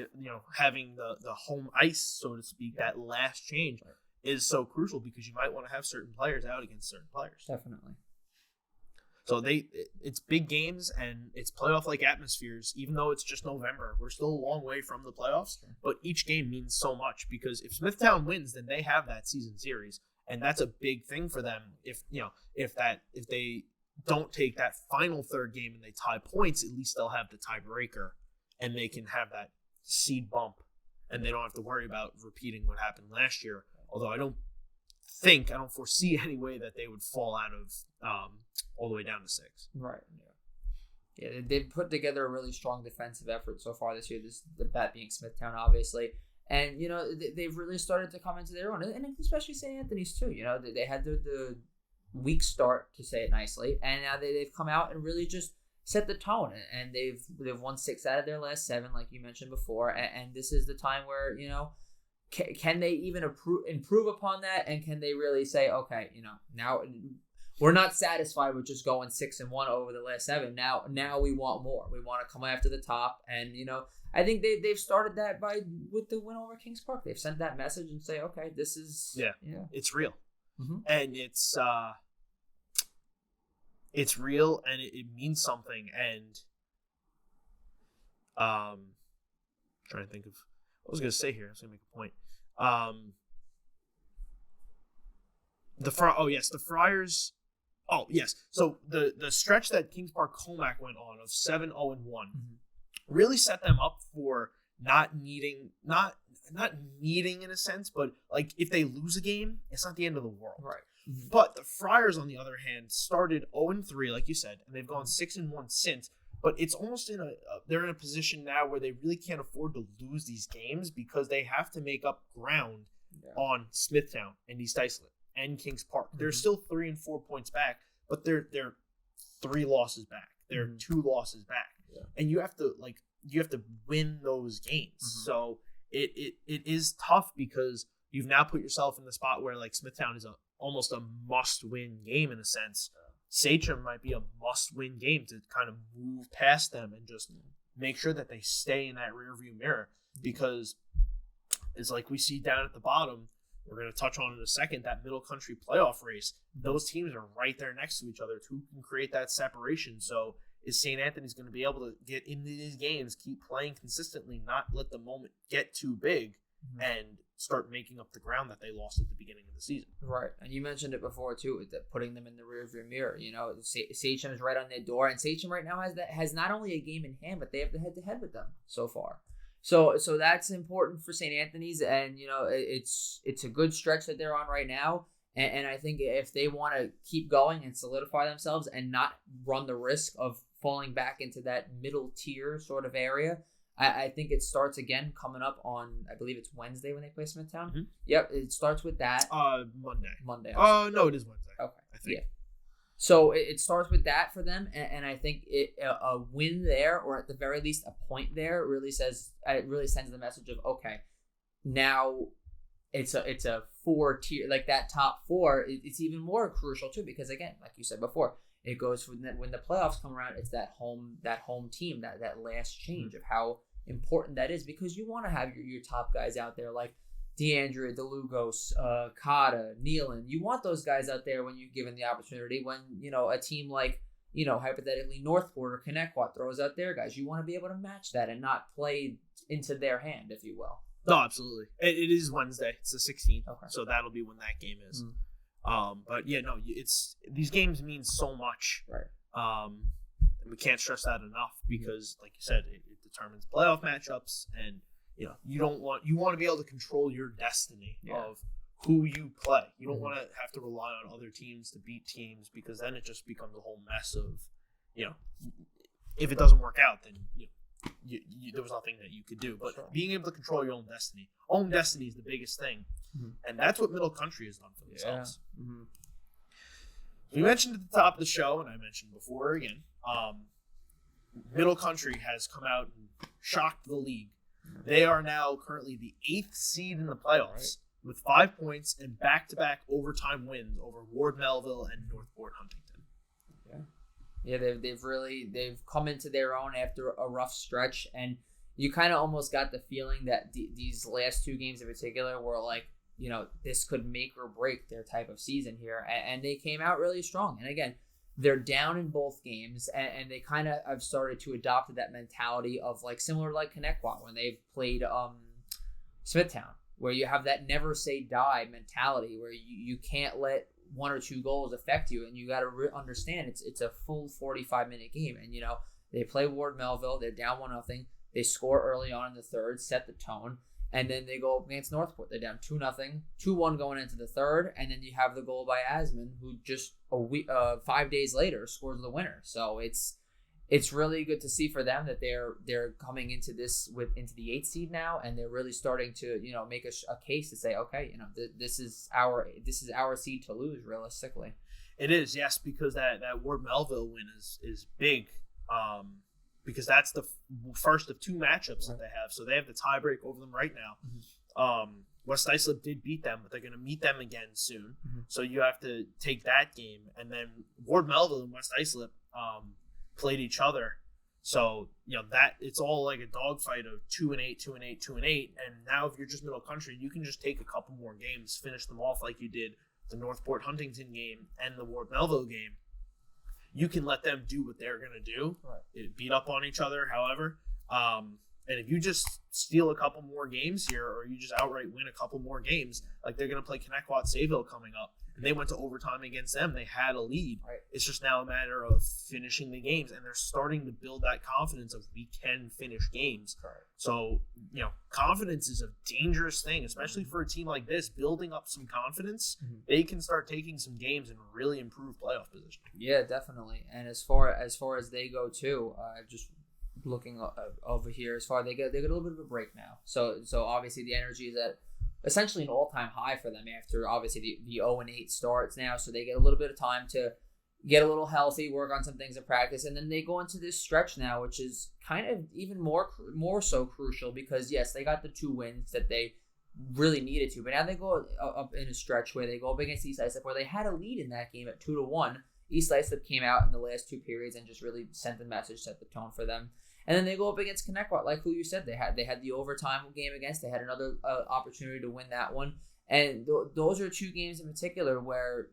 having the home ice, so to speak, that last change is so crucial because you might want to have certain players out against certain players. Definitely. So it's big games and it's playoff-like atmospheres. Even though it's just November, we're still a long way from the playoffs. But each game means so much because if Smithtown wins, then they have that season series, and that's a big thing for them. If they don't take that final 3rd game and they tie points, at least they'll have the tiebreaker and they can have that seed bump and they don't have to worry about repeating what happened last year. Although I don't foresee any way that they would fall out of all the way down to 6. Right. Yeah. They've put together a really strong defensive effort so far this year. That being Smithtown, obviously. And, they've really started to come into their own. And especially St. Anthony's, too. They had the weak start, to say it nicely, and now they've come out and really just set the tone, and they've won 6 out of their last 7, like you mentioned before, and this is the time where can they even improve upon that, and can they really say, okay, now we're not satisfied with just going 6-1 over the last 7. Now we want more. We want to come after the top, and I think they've started that with the win over Kings Park. They've sent that message and say, okay, this is it's real. And it's real and it means something. And trying to think of what I was going to say here. I was going to make a point. The Friars. Oh yes. So the stretch that Kings Park Comac went on of 7-0-1 really set them up for not needing in a sense, but like if they lose a game, it's not the end of the world. Right. But the Friars, on the other hand, started 0-3, like you said, and they've gone 6-1 since. But it's almost they're in a position now where they really can't afford to lose these games because they have to make up ground on Smithtown and East Islip and Kings Park. They're still 3 and 4 points back, but they're 3 losses back. They're 2 losses back, and you have to win those games. So it is tough because you've now put yourself in the spot where like Smithtown is almost a must-win game in a sense. Sachem might be a must-win game to kind of move past them and just make sure that they stay in that rearview mirror, because it's like we see down at the bottom. We're going to touch on in a second that middle country playoff race. Those teams are right there next to each other. Who can create that separation? So is St. Anthony's going to be able to get into these games, keep playing consistently, not let the moment get too big, and start making up the ground that they lost at the beginning of the season. Right. And you mentioned it before too, with putting them in the rearview mirror. Sachem is right on their door, and Sachem right now has not only a game in hand, but they have the head-to-head with them so far. So that's important for St. Anthony's, and it's a good stretch that they're on right now. And I think if they want to keep going and solidify themselves and not run the risk of falling back into that middle tier sort of area, I think it starts again coming up on, I believe it's Wednesday when they play Smithtown. Yep, it starts with that. Monday. Monday. Oh, no, it is Wednesday. Okay. I think. So it starts with that for them, and I think a win there, or at the very least a point there, really sends the message of, okay, now it's a 4-tier, like that top 4. It's even more crucial too, because again, like you said before, it goes when the playoffs come around. It's that home team, that last change of how important that is, because you want to have your top guys out there like DeAndre, DeLugos, Kata, Nealon. You want those guys out there when you're given the opportunity. When a team like hypothetically Northport or Connecticut throws out their guys, you want to be able to match that and not play into their hand, if you will. No, absolutely. It is Wednesday. It's the 16th, Okay. So that'll be when that game is. But yeah, no, it's these games mean so much. Right. And we can't stress that enough, because, like you said, it determines playoff matchups, and you want to be able to control your destiny of who you play. You don't want to have to rely on other teams to beat teams, because then it just becomes a whole mess of, if it doesn't work out, then there was nothing that you could do. But being able to control your own destiny is the biggest thing, and that's what Middle Country has done for themselves. We mentioned at the top of the show, and I mentioned before again, Middle Country has come out and shocked the league. They are now currently the 8th seed in the playoffs with 5 points and back-to-back overtime wins over Ward Melville and Northport Huntington. Yeah, they've come into their own after a rough stretch, and you kind of almost got the feeling that these last 2 games in particular were like, this could make or break their type of season here, and they came out really strong. And again, they're down in both games, and they kind of have started to adopt that mentality of like similar like Connecticut when they've played Smithtown, where you have that never say die mentality, where you can't let 1 or 2 goals affect you, and you got to understand it's a full 45-minute game. And they play Ward Melville, they're down 1-0, they score early on in the third, set the tone, and then they go up against Northport, they're down 2-0, 2-1 going into the third, and then you have the goal by Asman, who just 5 days later scores the winner. So it's really good to see for them that they're coming into into the 8th seed now, and they're really starting to make a case to say, okay, this is our seed to lose realistically. It is, yes, because that Ward Melville win is big, because that's the first of 2 matchups that they have, so they have the tiebreak over them right now. West Islip did beat them, but they're going to meet them again soon, so you have to take that game, and then Ward Melville and West Islip played each other, so that it's all like a dogfight of 2-8, 2-8, 2-8, and now if you're just Middle Country, you can just take a couple more games, finish them off like you did the Northport Huntington game and the Ward Melville game. You can let them do what they're going to do, beat up on each other, however, and if you just steal a couple more games here, or you just outright win a couple more games, like they're going to play Connecticut Sayville coming up, and they went to overtime against them. They had a lead. It's just now a matter of finishing the games, and they're starting to build that confidence of we can finish games. So, confidence is a dangerous thing, especially for a team like this. Building up some confidence, they can start taking some games and really improve playoff position. Yeah, definitely. And as far as they go too, just looking over here, they get a little bit of a break now. So obviously the energy is at essentially an all-time high for them after obviously the 0-8 starts now. So they get a little bit of time to get a little healthy, work on some things in practice, and then they go into this stretch now, which is kind of even more so crucial, because yes, they got the 2 wins that they really needed to, but now they go up in a stretch where they go up against East Islip, where they had a lead in that game at 2-1. East Islip came out in the last 2 periods and just really sent the message, set the tone for them. And then they go up against Connecticut, like who you said they had the overtime game against. They had another opportunity to win that one, and those are 2 games in particular where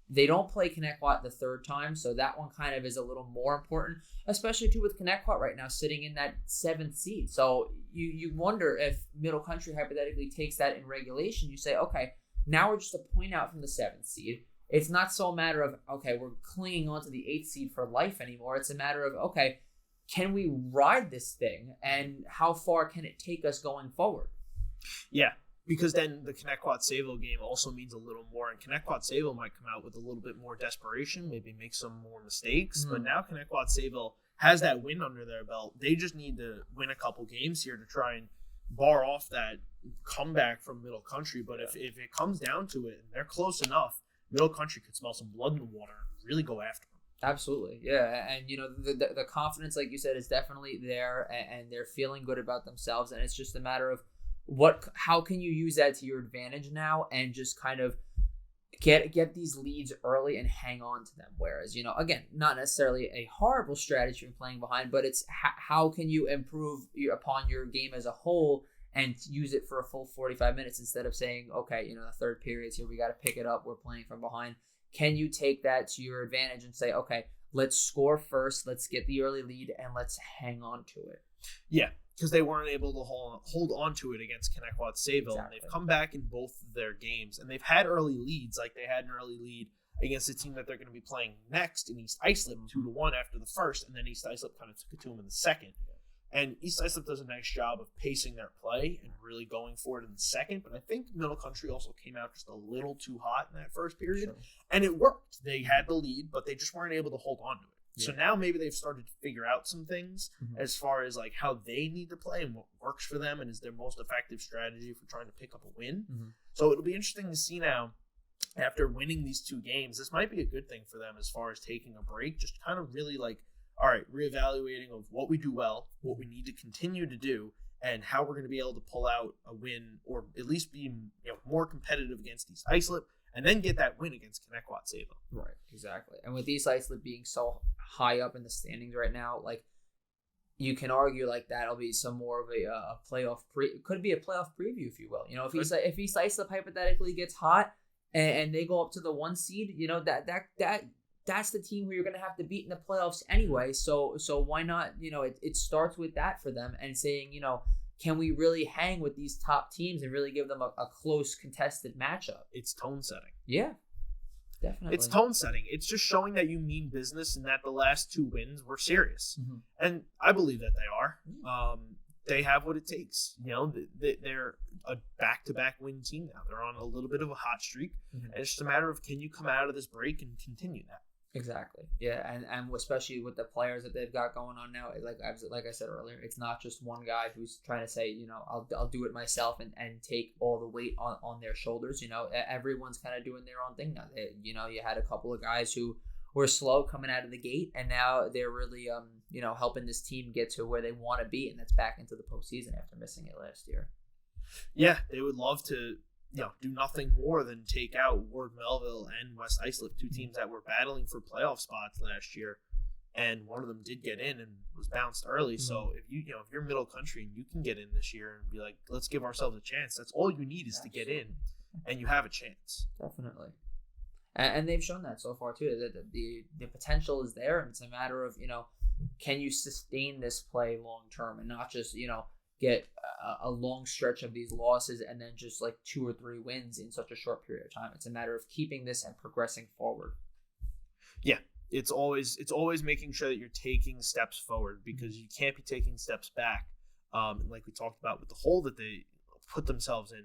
they don't play Connecticut the third time, so that one kind of is a little more important, especially too with Connecticut right now sitting in that 7th seed. So you wonder if Middle Country hypothetically takes that in regulation. You say, okay, now we're just a point out from the 7th seed. It's not so a matter of, okay, we're clinging onto the 8th seed for life anymore. It's a matter of, okay, can we ride this thing, and how far can it take us going forward? Yeah, because then the Connecticut Sayville game also means a little more, and Connecticut Sayville might come out with a little bit more desperation, maybe make some more mistakes, but now Connecticut Sayville has that win under their belt. They just need to win a couple games here to try and bar off that comeback from Middle Country, but if it comes down to it, and they're close enough, Middle Country could smell some blood in the water and really go after them. Absolutely, yeah, and the confidence, like you said, is definitely there, and they're feeling good about themselves, and it's just a matter of how can you use that to your advantage now, and just kind of get these leads early and hang on to them. Whereas, again, not necessarily a horrible strategy for playing behind, but it's how can you improve upon your game as a whole and use it for a full 45 minutes instead of saying, okay, the third period's here, we got to pick it up, we're playing from behind. Can you take that to your advantage and say, okay, let's score first, let's get the early lead, and let's hang on to it? Yeah, because they weren't able to hold on to it against Connecticut Sayville. Exactly. And they've come back in both of their games, and they've had early leads. Like they had an early lead against a team that they're going to be playing next in East Islip, 2-1 after the first, and then East Islip kind of took it to them in the second. And East Islip does a nice job of pacing their play and really going for it in the second. But I think Middle Country also came out just a little too hot in that first period. Sure. And it worked. They had the lead, but they just weren't able to hold on to it. Yeah. So now maybe they've started to figure out some things as far as like how they need to play and what works for them and is their most effective strategy for trying to pick up a win. So it'll be interesting to see now, after winning these 2 games, this might be a good thing for them as far as taking a break, just kind of really like, all right, reevaluating of what we do well, what we need to continue to do, and how we're going to be able to pull out a win or at least be more competitive against East Islip and then get that win against Connecticut Sayville. Right, exactly. And with East Islip being so high up in the standings right now, like you can argue like that'll be some more of a playoff could be a playoff preview, if you will. If East Islip hypothetically gets hot and they go up to the 1 seed, that's the team who you're going to have to beat in the playoffs anyway. So why not, it starts with that for them and saying, can we really hang with these top teams and really give them a close contested matchup? It's tone setting. Yeah, definitely. It's tone setting. It's just showing that you mean business and that the last 2 wins were serious. And I believe that they are. They have what it takes. They're a back-to-back win team now. They're on a little bit of a hot streak. And it's just a matter of, can you come out of this break and continue that? Exactly. Yeah, and especially with the players that they've got going on now, like I said earlier, it's not just one guy who's trying to say, I'll do it myself and take all the weight on their shoulders. Everyone's kind of doing their own thing now. You had a couple of guys who were slow coming out of the gate, and now they're really helping this team get to where they want to be, and that's back into the postseason after missing it last year. Yeah, they would love to do nothing more than take out Ward Melville and West Islip, 2 teams that were battling for playoff spots last year, and one of them did get in and was bounced early. So if if you're Middle Country and you can get in this year and be like, let's give ourselves a chance, that's all you need is to get in, and you have a chance. Definitely, and they've shown that so far too. That the potential is there, and it's a matter of can you sustain this play long term and not just get a long stretch of these losses and then just like 2 or 3 wins in such a short period of time. It's a matter of keeping this and progressing forward. Yeah, it's always making sure that you're taking steps forward, because you can't be taking steps back. And like we talked about with the hole that they put themselves in,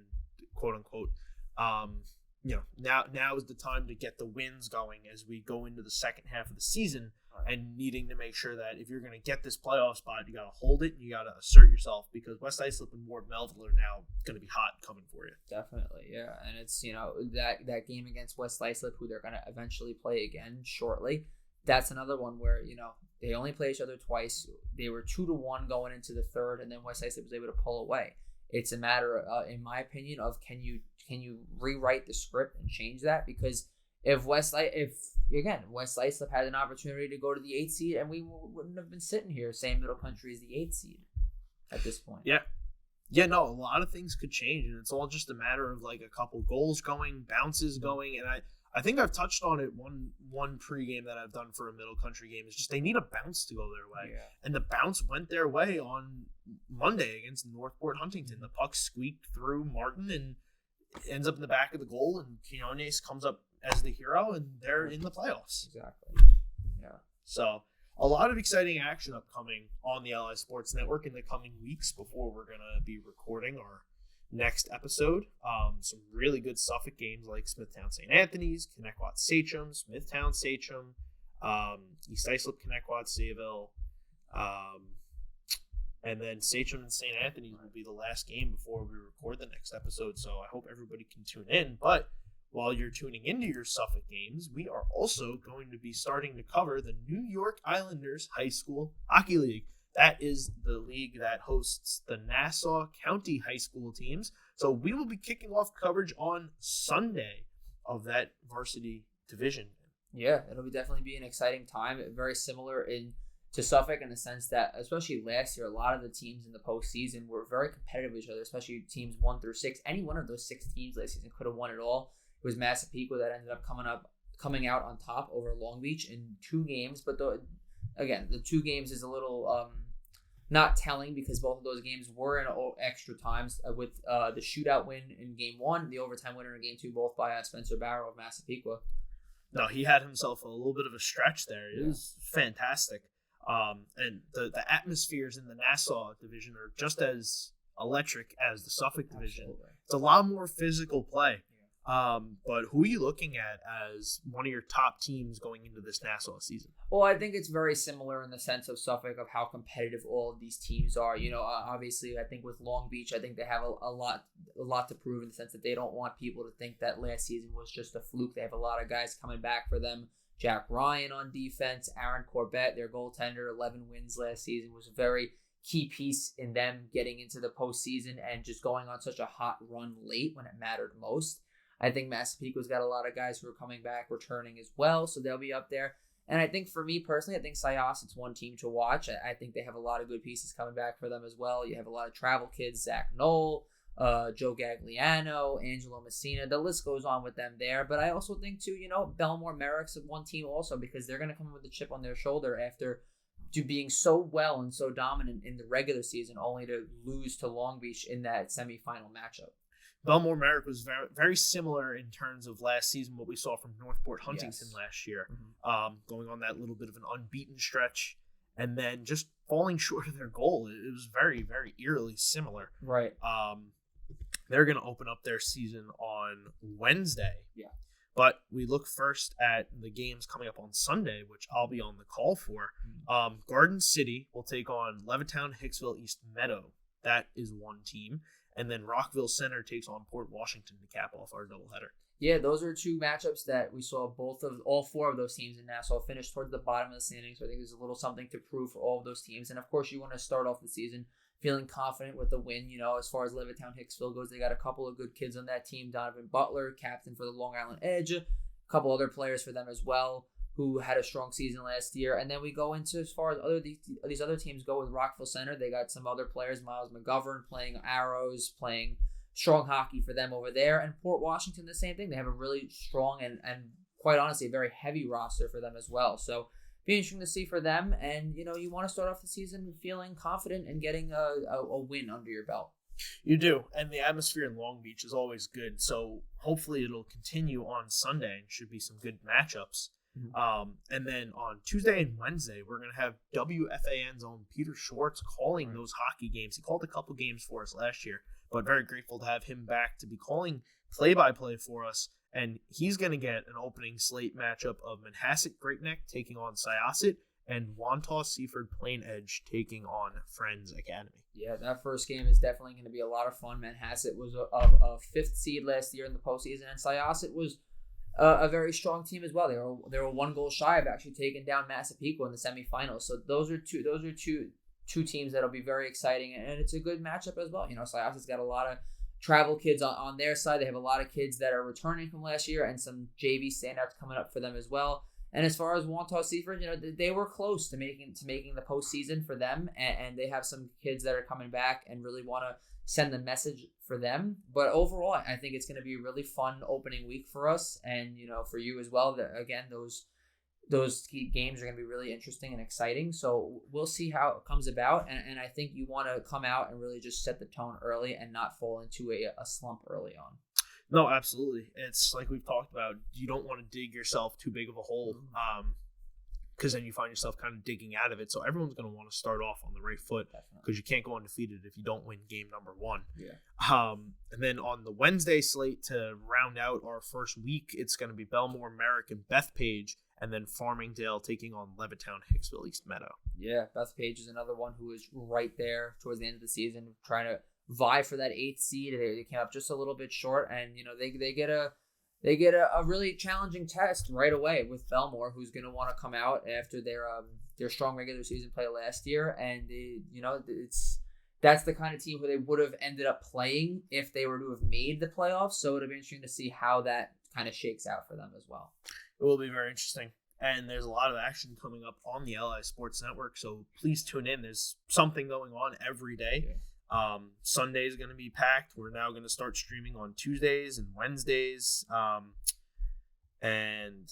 quote unquote. Now is the time to get the wins going as we go into the second half of the season. And needing to make sure that if you're going to get this playoff spot, you got to hold it and you got to assert yourself, because West Islip and Ward Melville are now going to be hot coming for you. Definitely, yeah. And it's, that game against West Islip, who they're going to eventually play again shortly, that's another one where, they only play each other twice. They were 2-1 going into the third, and then West Islip was able to pull away. It's a matter, in my opinion, of can you rewrite the script and change that? Because if West Islip had an opportunity to go to the 8th seed, and we wouldn't have been sitting here saying Middle Country is the 8th seed at this point. Yeah, no, a lot of things could change, and it's all just a matter of like a couple goals going, bounces going, and I think I've touched on it one pregame that I've done for a Middle Country game is just they need a bounce to go their way, and the bounce went their way on Monday against Northport Huntington. The puck squeaked through Martin and ends up in the back of the goal, and Quinones comes up as the hero, and they're in the playoffs. Exactly. Yeah. So a lot of exciting action upcoming on the LI Sports Network in the coming weeks before we're going to be recording our next episode. Some really good Suffolk games like Smithtown St. Anthony's, Connecticut Sachem, Smithtown Sachem, East Islip Connecticut Sayville, and then Sachem and St. Anthony's will be the last game before we record the next episode. So I hope everybody can tune in. But While you're tuning into your Suffolk games, we are also going to be starting to cover the New York Islanders High School Hockey League. That is the league that hosts the Nassau County high school teams. So we will be kicking off coverage on Sunday of that varsity division. Yeah, it'll definitely be an exciting time. Very similar to Suffolk in the sense that, especially last year, a lot of the teams in the postseason were very competitive with each other, especially teams 1 through 6. Any one of those 6 teams last season could have won it all. It was Massapequa that ended up coming out on top over Long Beach in 2 games. But the 2 games is a little not telling because both of those games were in extra times with the shootout win in Game 1, the overtime winner in Game 2, both by Spencer Barrow of Massapequa. No, he had himself a little bit of a stretch there. It was fantastic. And the atmospheres in the Nassau division are just as electric as the Suffolk division. Absolutely. It's a lot more physical play. But who are you looking at as one of your top teams going into this Nassau season? Well, I think it's very similar in the sense of Suffolk of how competitive all of these teams are. Obviously, I think with Long Beach, I think they have a lot to prove in the sense that they don't want people to think that last season was just a fluke. They have a lot of guys coming back for them. Jack Ryan on defense, Aaron Corbett, their goaltender, 11 wins last season, was a very key piece in them getting into the postseason and just going on such a hot run late when it mattered most. I think Massapequa's got a lot of guys who are coming back, returning as well, so they'll be up there. And I think for me personally, I think Syosset's one team to watch. I think they have a lot of good pieces coming back for them as well. You have a lot of travel kids, Zach Knoll, Joe Gagliano, Angelo Messina. The list goes on with them there. But I also think, too, Belmore Merrick's one team also because they're going to come in with a chip on their shoulder after being so well and so dominant in the regular season, only to lose to Long Beach in that semifinal matchup. Belmore Merrick was very, very similar in terms of last season, what we saw from Northport Huntington last year, going on that little bit of an unbeaten stretch and then just falling short of their goal. It was very, very eerily similar. Right. They're going to open up their season on Wednesday. Yeah. But we look first at the games coming up on Sunday, which I'll be on the call for. Garden City will take on Levittown Hicksville East Meadow. That is one team. And then Rockville Center takes on Port Washington to cap off our doubleheader. Yeah, those are 2 matchups that we saw all 4 of those teams in Nassau finish towards the bottom of the standings. So I think there's a little something to prove for all of those teams. And of course, you want to start off the season feeling confident with the win. As far as Levittown Hicksville goes, they got a couple of good kids on that team. Donovan Butler, captain for the Long Island Edge, a couple other players for them as well, who had a strong season last year. And then we go into as far as these other teams go with Rockville Center. They got some other players, Miles McGovern playing Arrows, playing strong hockey for them over there. And Port Washington, the same thing. They have a really strong and quite honestly, a very heavy roster for them as well. So be interesting to see for them. And, you want to start off the season feeling confident and getting a win under your belt. You do. And the atmosphere in Long Beach is always good. So hopefully it'll continue on Sunday and should be some good matchups. And then on Tuesday and Wednesday, we're going to have WFAN's own Peter Schwartz calling those hockey games. He called a couple games for us last year, but very grateful to have him back to be calling play-by-play for us. And he's going to get an opening slate matchup of Manhasset Great Neck taking on Syosset and Wantagh Seaford Plain Edge taking on Friends Academy. Yeah, that first game is definitely going to be a lot of fun. Manhasset was a 5th seed last year in the postseason, and Syosset was a very strong team as well. They were 1 goal shy of actually taking down Massapequa in the semifinals. So those are two teams that'll be very exciting, and it's a good matchup as well. Syosset's got a lot of travel kids on their side. They have a lot of kids that are returning from last year, and some JV standouts coming up for them as well. And as far as Wantagh Seaford, they were close to making the postseason for them, and they have some kids that are coming back and really want to send the message for them. But overall, I think it's going to be a really fun opening week for us, and for you as well. Again, those games are going to be really interesting and exciting. So we'll see how it comes about, and I think you want to come out and really just set the tone early and not fall into a slump early on. No, absolutely. It's like we've talked about. You don't want to dig yourself too big of a hole, because then you find yourself kind of digging out of it. So everyone's going to want to start off on the right foot, because you can't go undefeated if you don't win game number 1. Yeah. And then on the Wednesday slate to round out our first week, it's going to be Belmore Merrick and Bethpage, and then Farmingdale taking on Levittown Hicksville East Meadow. Yeah, Bethpage is another one who is right there towards the end of the season, trying to vie for that 8th seed. They came up just a little bit short, and they get they get a really challenging test right away with Belmore, who's going to want to come out after their strong regular season play last year, and that's the kind of team who they would have ended up playing if they were to have made the playoffs. So it'll be interesting to see how that kind of shakes out for them as well. It will be very interesting. And there's a lot of action coming up on the LI Sports Network, so please tune in. There's something going on every day. Sunday is going to be packed. We're now going to start streaming on Tuesdays and Wednesdays. And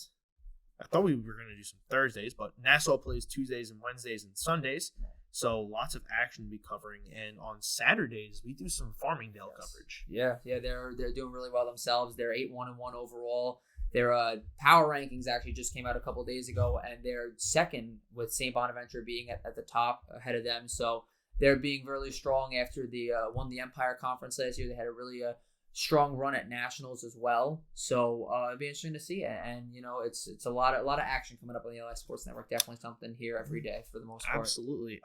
I thought we were going to do some Thursdays, but Nassau plays Tuesdays and Wednesdays and Sundays. So lots of action to be covering. And on Saturdays, we do some Farmingdale coverage. Yeah, they're doing really well themselves. They're 8-1-1 overall. Their power rankings actually just came out a couple of days ago, and they're second with St. Bonaventure being at the top ahead of them. So they're being really strong after the won the Empire Conference last year. They had a really strong run at nationals as well. So it'll be interesting to see. And it's a lot of action coming up on the LI Sports Network. Definitely something here every day for the most part. Absolutely.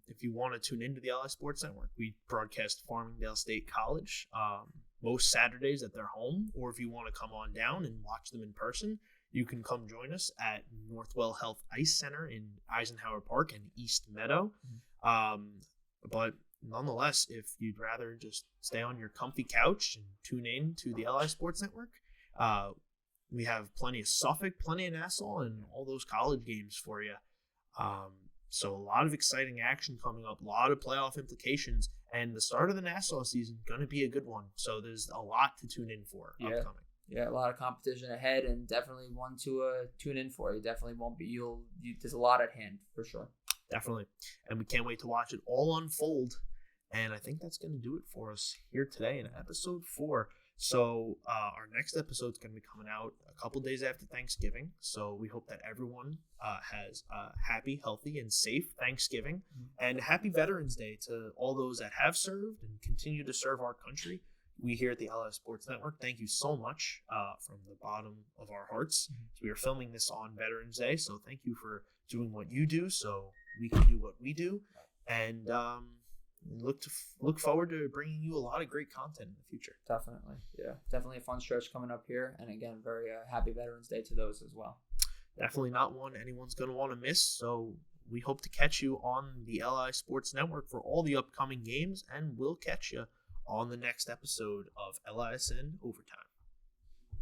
If you want to tune into the LI Sports Network, we broadcast Farmingdale State College most Saturdays at their home. Or if you want to come on down and watch them in person, you can come join us at Northwell Health Ice Center in Eisenhower Park and East Meadow. But nonetheless, if you'd rather just stay on your comfy couch and tune in to the LI Sports Network, we have plenty of Suffolk, plenty of Nassau, and all those college games for you. So a lot of exciting action coming up, a lot of playoff implications, and the start of the Nassau season going to be a good one. So there's a lot to tune in for upcoming. Yeah, a lot of competition ahead, and definitely one to tune in for. You definitely won't be. There's a lot at hand for sure. Definitely, and we can't wait to watch it all unfold. And I think that's going to do it for us here today in episode 4. So our next episode is going to be coming out a couple days after Thanksgiving. So we hope that everyone has a happy, healthy, and safe Thanksgiving. And happy Veterans Day to all those that have served and continue to serve our country. We here at the LI Sports Network, thank you so much from the bottom of our hearts. So we are filming this on Veterans Day. So thank you for doing what you do so we can do what we do. And look forward to bringing you a lot of great content in the future. Definitely. Yeah. Definitely a fun stretch coming up here. And again, very happy Veterans Day to those as well. Definitely not one anyone's going to want to miss. So we hope to catch you on the LI Sports Network for all the upcoming games. And we'll catch you on the next episode of LISN Overtime.